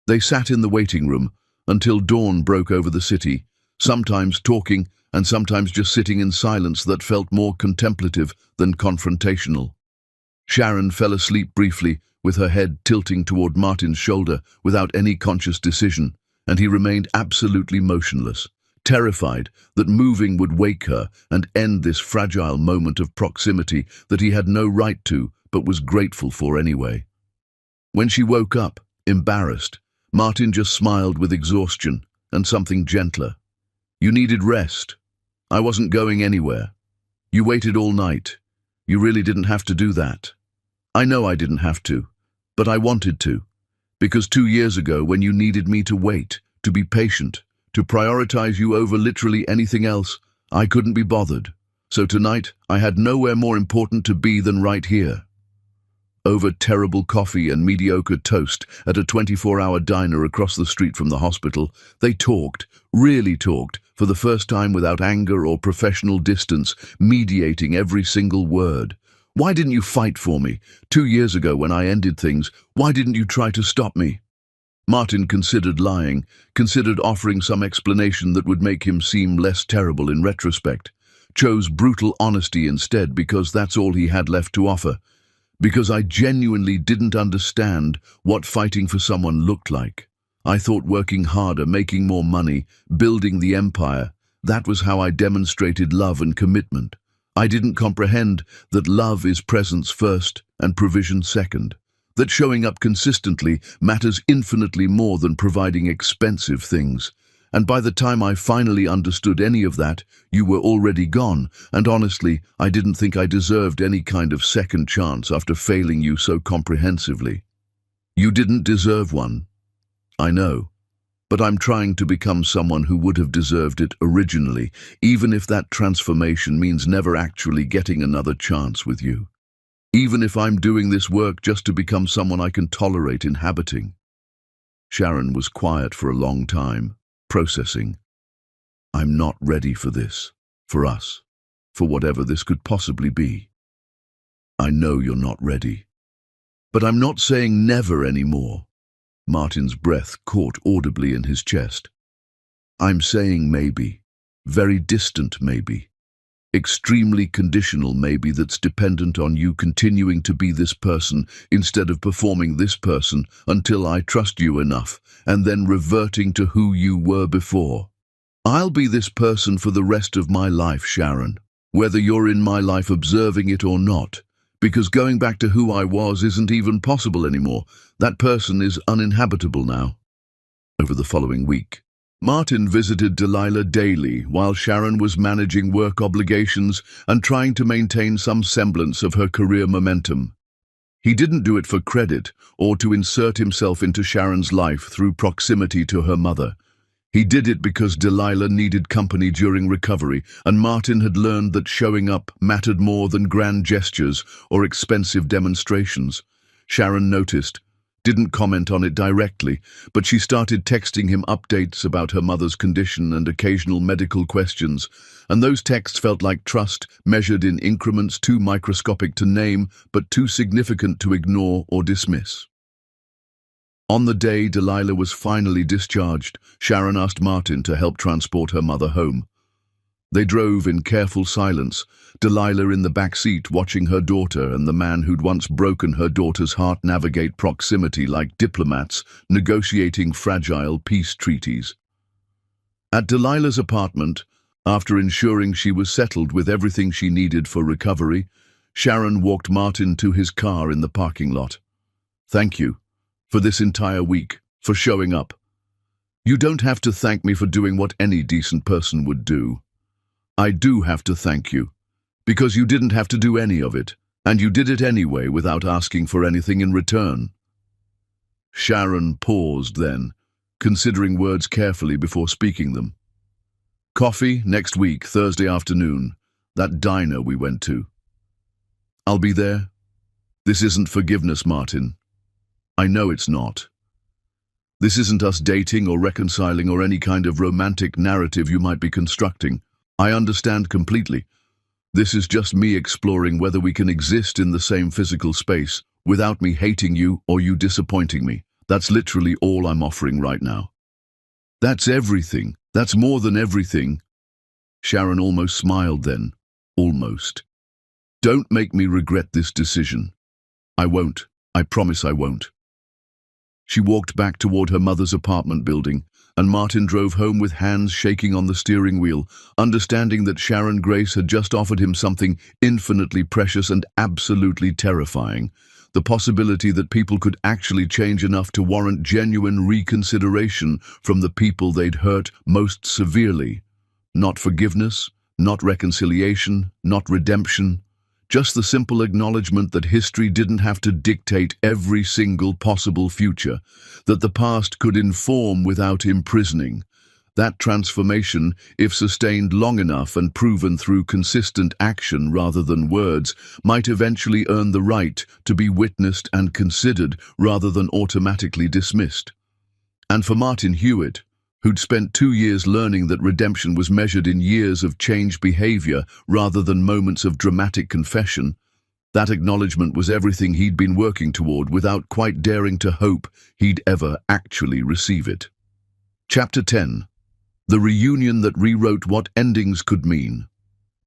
They sat in the waiting room until dawn broke over the city, sometimes talking and sometimes just sitting in silence that felt more contemplative than confrontational. Sharon fell asleep briefly, with her head tilting toward Martin's shoulder without any conscious decision, and he remained absolutely motionless, terrified that moving would wake her and end this fragile moment of proximity that he had no right to but was grateful for anyway. When she woke up, embarrassed, Martin just smiled with exhaustion and something gentler. You needed rest. I wasn't going anywhere. You waited all night. You really didn't have to do that. I know I didn't have to, but I wanted to. Because 2 years ago, when you needed me to wait, to be patient, to prioritize you over literally anything else, I couldn't be bothered. So tonight, I had nowhere more important to be than right here. Over terrible coffee and mediocre toast at a 24-hour diner across the street from the hospital, they talked, really talked, for the first time without anger or professional distance, mediating every single word. Why didn't you fight for me? 2 years ago when I ended things, why didn't you try to stop me? Martin considered lying, considered offering some explanation that would make him seem less terrible in retrospect, chose brutal honesty instead because that's all he had left to offer. Because I genuinely didn't understand what fighting for someone looked like. I thought working harder, making more money, building the empire, that was how I demonstrated love and commitment. I didn't comprehend that love is presence first and provision second, that showing up consistently matters infinitely more than providing expensive things. And by the time I finally understood any of that, you were already gone, and honestly, I didn't think I deserved any kind of second chance after failing you so comprehensively. You didn't deserve one. I know. But I'm trying to become someone who would have deserved it originally, even if that transformation means never actually getting another chance with you. Even if I'm doing this work just to become someone I can tolerate inhabiting. Sharon was quiet for a long time, processing. I'm not ready for this, for us, for whatever this could possibly be. I know you're not ready. But I'm not saying never anymore. Martin's breath caught audibly in his chest. I'm saying maybe, very distant maybe, extremely conditional maybe that's dependent on you continuing to be this person instead of performing this person until I trust you enough and then reverting to who you were before. I'll be this person for the rest of my life, Sharon, whether you're in my life observing it or not, because going back to who I was isn't even possible anymore. That person is uninhabitable now. Over the following week, Martin visited Delilah daily while Sharon was managing work obligations and trying to maintain some semblance of her career momentum. He didn't do it for credit or to insert himself into Sharon's life through proximity to her mother. He did it because Delilah needed company during recovery, and Martin had learned that showing up mattered more than grand gestures or expensive demonstrations. Sharon noticed, didn't comment on it directly, but she started texting him updates about her mother's condition and occasional medical questions, and those texts felt like trust measured in increments too microscopic to name but too significant to ignore or dismiss. On the day Delilah was finally discharged, Sharon asked Martin to help transport her mother home. They drove in careful silence, Delilah in the back seat watching her daughter and the man who'd once broken her daughter's heart navigate proximity like diplomats negotiating fragile peace treaties. At Delilah's apartment, after ensuring she was settled with everything she needed for recovery, Sharon walked Martin to his car in the parking lot. "Thank you for this entire week, for showing up. You don't have to thank me for doing what any decent person would do. I do have to thank you, because you didn't have to do any of it, and you did it anyway without asking for anything in return." Sharon paused then, considering words carefully before speaking them. "Coffee next week, Thursday afternoon, that diner we went to. I'll be there. This isn't forgiveness, Martin. I know it's not. This isn't us dating or reconciling or any kind of romantic narrative you might be constructing. I understand completely. This is just me exploring whether we can exist in the same physical space without me hating you or you disappointing me. That's literally all I'm offering right now." "That's everything. That's more than everything." Sharon almost smiled then. Almost. "Don't make me regret this decision. I won't. I promise I won't." She walked back toward her mother's apartment building, and Martin drove home with hands shaking on the steering wheel, understanding that Sharon Grace had just offered him something infinitely precious and absolutely terrifying, the possibility that people could actually change enough to warrant genuine reconsideration from the people they'd hurt most severely. Not forgiveness, not reconciliation, not redemption, just the simple acknowledgement that history didn't have to dictate every single possible future, that the past could inform without imprisoning. That transformation, if sustained long enough and proven through consistent action rather than words, might eventually earn the right to be witnessed and considered rather than automatically dismissed. And for Martin Hewitt, who'd spent 2 years learning that redemption was measured in years of changed behavior rather than moments of dramatic confession, that acknowledgement was everything he'd been working toward without quite daring to hope he'd ever actually receive it. Chapter 10. The reunion that rewrote what endings could mean.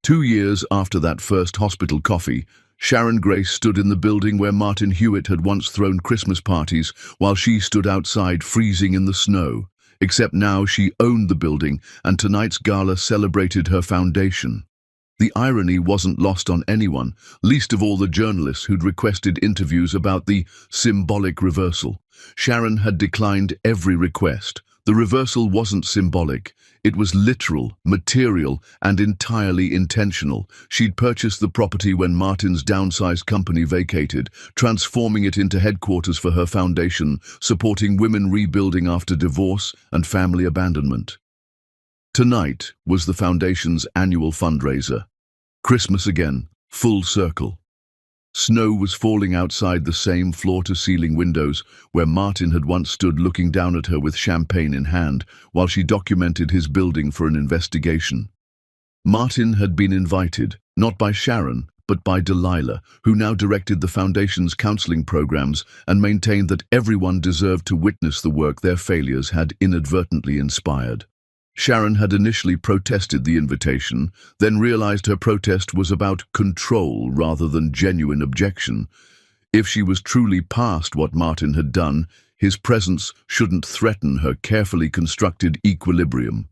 2 years after that first hospital coffee, Sharon Grace stood in the building where Martin Hewitt had once thrown Christmas parties while she stood outside freezing in the snow. Except now she owned the building, and tonight's gala celebrated her foundation. The irony wasn't lost on anyone, least of all the journalists who'd requested interviews about the symbolic reversal. Sharon had declined every request. The reversal wasn't symbolic. It was literal, material, and entirely intentional. She'd purchased the property when Martin's downsized company vacated, transforming it into headquarters for her foundation, supporting women rebuilding after divorce and family abandonment. Tonight was the foundation's annual fundraiser. Christmas again, full circle. Snow was falling outside the same floor-to-ceiling windows where Martin had once stood looking down at her with champagne in hand while she documented his building for an investigation. Martin had been invited, not by Sharon, but by Delilah, who now directed the foundation's counseling programs and maintained that everyone deserved to witness the work their failures had inadvertently inspired. Sharon had initially protested the invitation, then realized her protest was about control rather than genuine objection. If she was truly past what Martin had done, his presence shouldn't threaten her carefully constructed equilibrium.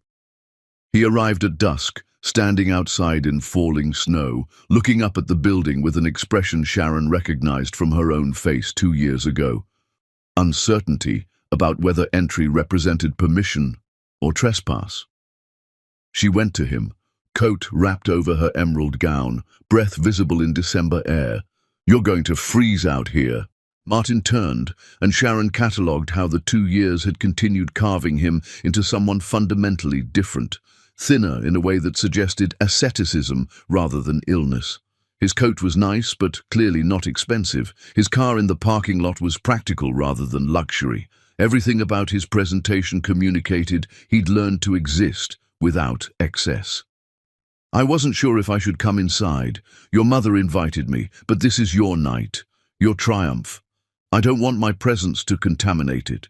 He arrived at dusk, standing outside in falling snow, looking up at the building with an expression Sharon recognized from her own face 2 years ago. Uncertainty about whether entry represented permission or trespass. She went to him, coat wrapped over her emerald gown, breath visible in December air. "You're going to freeze out here." Martin turned, and Sharon catalogued how the 2 years had continued carving him into someone fundamentally different, thinner in a way that suggested asceticism rather than illness. His coat was nice, but clearly not expensive. His car in the parking lot was practical rather than luxury. Everything about his presentation communicated he'd learned to exist without excess. "I wasn't sure if I should come inside. Your mother invited me, but this is your night, your triumph. I don't want my presence to contaminate it.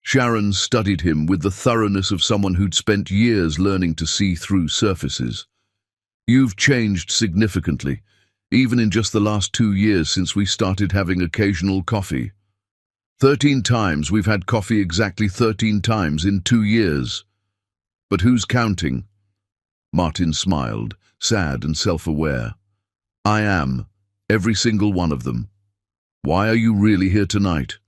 Sharon studied him with the thoroughness of someone who'd spent years learning to see through surfaces. You've changed significantly, even in just the last 2 years since we started having occasional coffee. 13 times we've had coffee, exactly 13 times in 2 years. But who's counting? Martin smiled, sad and self-aware. I am, every single one of them. Why are you really here tonight?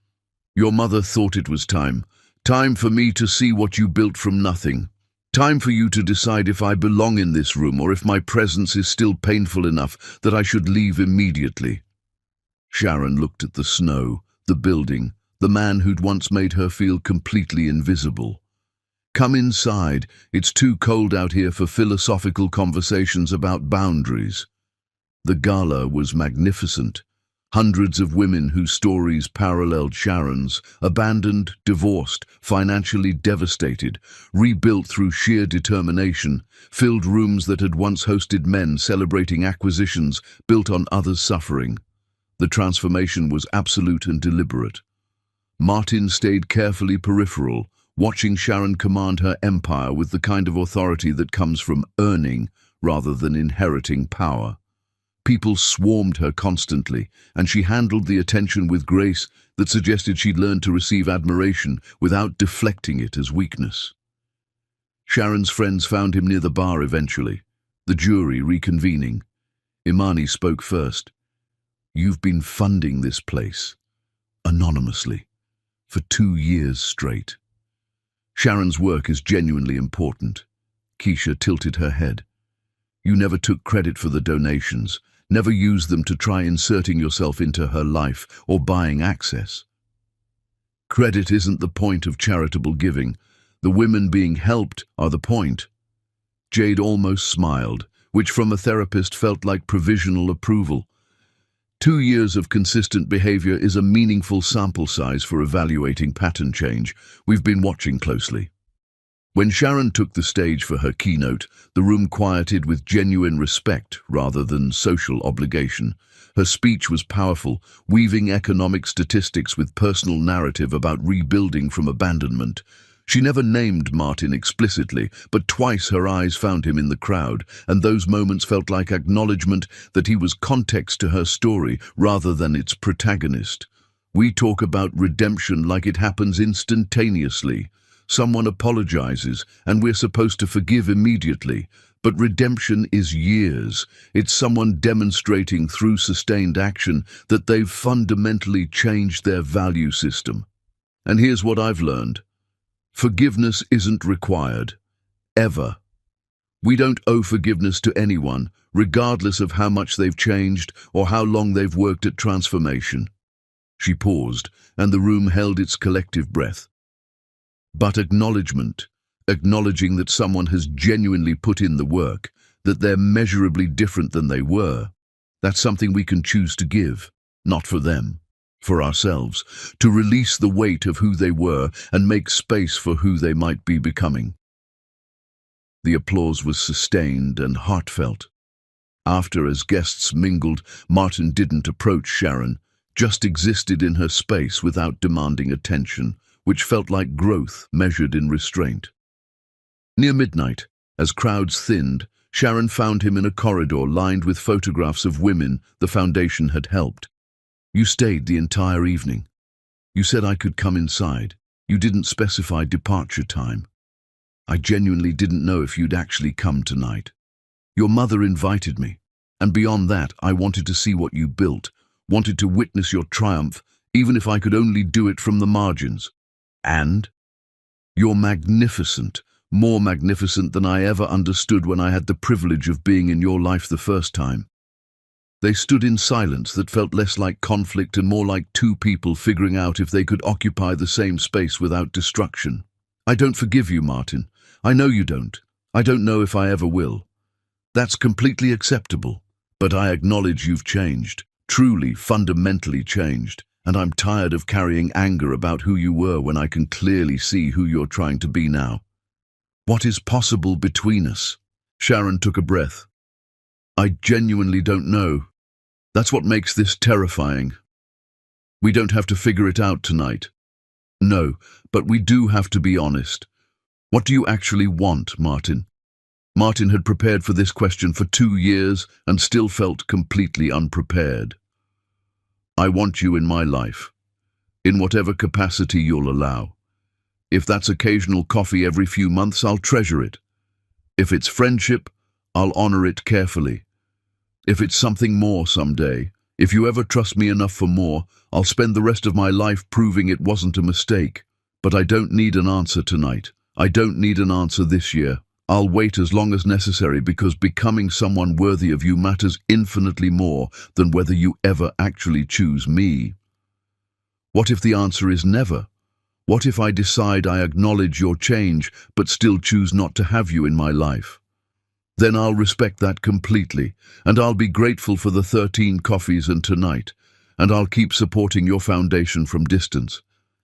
Your mother thought it was time. Time for me to see what you built from nothing. Time for you to decide if I belong in this room or if my presence is still painful enough that I should leave immediately. Sharon looked at the snow, the building, the man who'd once made her feel completely invisible. Come inside. It's too cold out here for philosophical conversations about boundaries. The gala was magnificent. Hundreds of women whose stories paralleled Sharon's, abandoned, divorced, financially devastated, rebuilt through sheer determination, filled rooms that had once hosted men celebrating acquisitions built on others' suffering. The transformation was absolute and deliberate. Martin stayed carefully peripheral, watching Sharon command her empire with the kind of authority that comes from earning rather than inheriting power. People swarmed her constantly, and she handled the attention with grace that suggested she'd learned to receive admiration without deflecting it as weakness. Sharon's friends found him near the bar eventually, the jury reconvening. Imani spoke first. You've been funding this place, anonymously, for 2 years straight. Sharon's work is genuinely important. Keisha tilted her head. You never took credit for the donations, never used them to try inserting yourself into her life or buying access. Credit isn't the point of charitable giving. The women being helped are the point. Jade almost smiled, which from a therapist felt like provisional approval. 2 years of consistent behavior is a meaningful sample size for evaluating pattern change. We've been watching closely. When Sharon took the stage for her keynote, the room quieted with genuine respect rather than social obligation. Her speech was powerful, weaving economic statistics with personal narrative about rebuilding from abandonment. She never named Martin explicitly, but twice her eyes found him in the crowd, and those moments felt like acknowledgement that he was context to her story rather than its protagonist. We talk about redemption like it happens instantaneously. Someone apologizes, and we're supposed to forgive immediately. But redemption is years. It's someone demonstrating through sustained action that they've fundamentally changed their value system. And here's what I've learned. Forgiveness isn't required. Ever. We don't owe forgiveness to anyone, regardless of how much they've changed or how long they've worked at transformation. She paused, and the room held its collective breath. But acknowledgement, acknowledging that someone has genuinely put in the work, that they're measurably different than they were, that's something we can choose to give, not for them, for ourselves, to release the weight of who they were and make space for who they might be becoming. The applause was sustained and heartfelt. After, as guests mingled, Martin didn't approach Sharon, just existed in her space without demanding attention, which felt like growth measured in restraint. Near midnight, as crowds thinned, Sharon found him in a corridor lined with photographs of women the foundation had helped. You stayed the entire evening. You said I could come inside. You didn't specify departure time. I genuinely didn't know if you'd actually come tonight. Your mother invited me, and beyond that, I wanted to see what you built, wanted to witness your triumph, even if I could only do it from the margins. And you're magnificent, more magnificent than I ever understood when I had the privilege of being in your life the first time. They stood in silence that felt less like conflict and more like two people figuring out if they could occupy the same space without destruction. I don't forgive you, Martin. I know you don't. I don't know if I ever will. That's completely acceptable. But I acknowledge you've changed, truly, fundamentally changed. And I'm tired of carrying anger about who you were when I can clearly see who you're trying to be now. What is possible between us? Sharon took a breath. I genuinely don't know. That's what makes this terrifying. We don't have to figure it out tonight. No, but we do have to be honest. What do you actually want, Martin? Martin had prepared for this question for 2 years and still felt completely unprepared. I want you in my life, in whatever capacity you'll allow. If that's occasional coffee every few months, I'll treasure it. If it's friendship, I'll honor it carefully. If it's something more someday, if you ever trust me enough for more, I'll spend the rest of my life proving it wasn't a mistake. But I don't need an answer tonight. I don't need an answer this year. I'll wait as long as necessary because becoming someone worthy of you matters infinitely more than whether you ever actually choose me. What if the answer is never? What if I decide I acknowledge your change but still choose not to have you in my life? Then I'll respect that completely, and I'll be grateful for the 13 coffees and tonight, and I'll keep supporting your foundation from distance,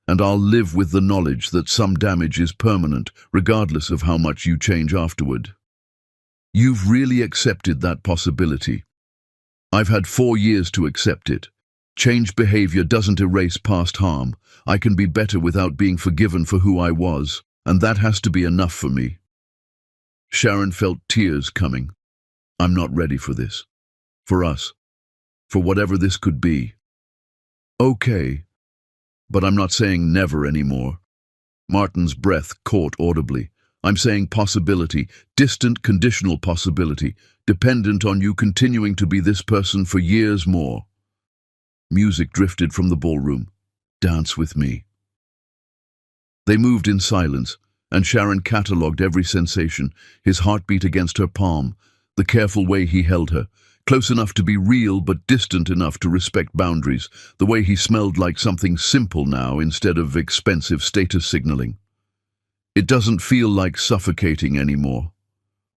and I'll live with the knowledge that some damage is permanent, regardless of how much you change afterward. You've really accepted that possibility. I've had 4 years to accept it. Change behavior doesn't erase past harm. I can be better without being forgiven for who I was, and that has to be enough for me. Sharon felt tears coming. I'm not ready for this. For us. For whatever this could be. Okay. But I'm not saying never anymore. Martin's breath caught audibly. I'm saying possibility, distant conditional possibility, dependent on you continuing to be this person for years more. Music drifted from the ballroom. Dance with me. They moved in silence, and Sharon catalogued every sensation, his heartbeat against her palm, the careful way he held her, close enough to be real but distant enough to respect boundaries, the way he smelled like something simple now instead of expensive status signaling. It doesn't feel like suffocating anymore.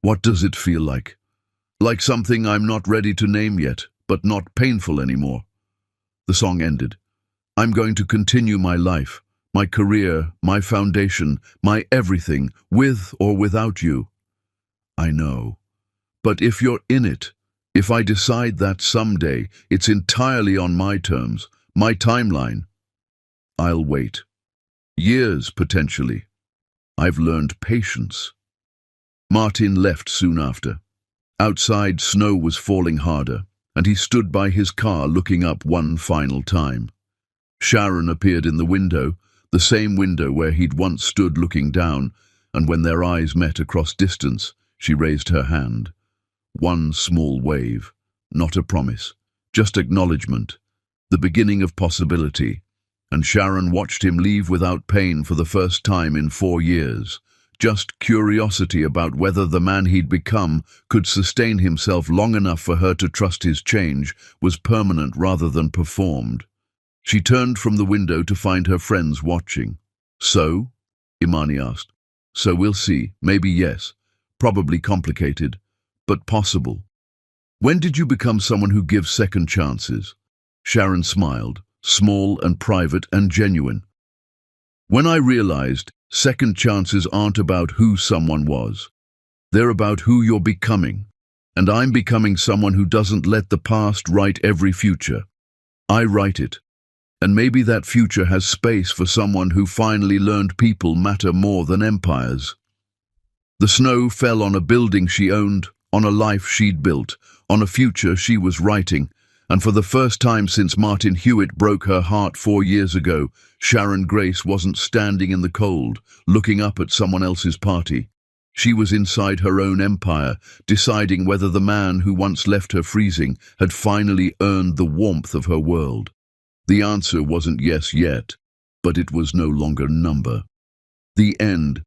What does it feel like? Like something I'm not ready to name yet, but not painful anymore. The song ended. I'm going to continue my life, my career, my foundation, my everything, with or without you. I know. But if you're in it, if I decide that someday it's entirely on my terms, my timeline, I'll wait. Years, potentially. I've learned patience. Martin left soon after. Outside, snow was falling harder, and he stood by his car looking up one final time. Sharon appeared in the window, the same window where he'd once stood looking down, and when their eyes met across distance, she raised her hand. One small wave, not a promise, just acknowledgement, the beginning of possibility, and Sharon watched him leave without pain for the first time in 4 years. Just curiosity about whether the man he'd become could sustain himself long enough for her to trust his change was permanent rather than performed. She turned from the window to find her friends watching. So? Imani asked. So we'll see. Maybe yes. Probably complicated, but possible. When did you become someone who gives second chances? Sharon smiled, small and private and genuine. When I realized second chances aren't about who someone was. They're about who you're becoming. And I'm becoming someone who doesn't let the past write every future. I write it. And maybe that future has space for someone who finally learned people matter more than empires. The snow fell on a building she owned, on a life she'd built, on a future she was writing, and for the first time since Martin Hewitt broke her heart 4 years ago, Sharon Grace wasn't standing in the cold, looking up at someone else's party. She was inside her own empire, deciding whether the man who once left her freezing had finally earned the warmth of her world. The answer wasn't yes yet, but it was no longer number. The end.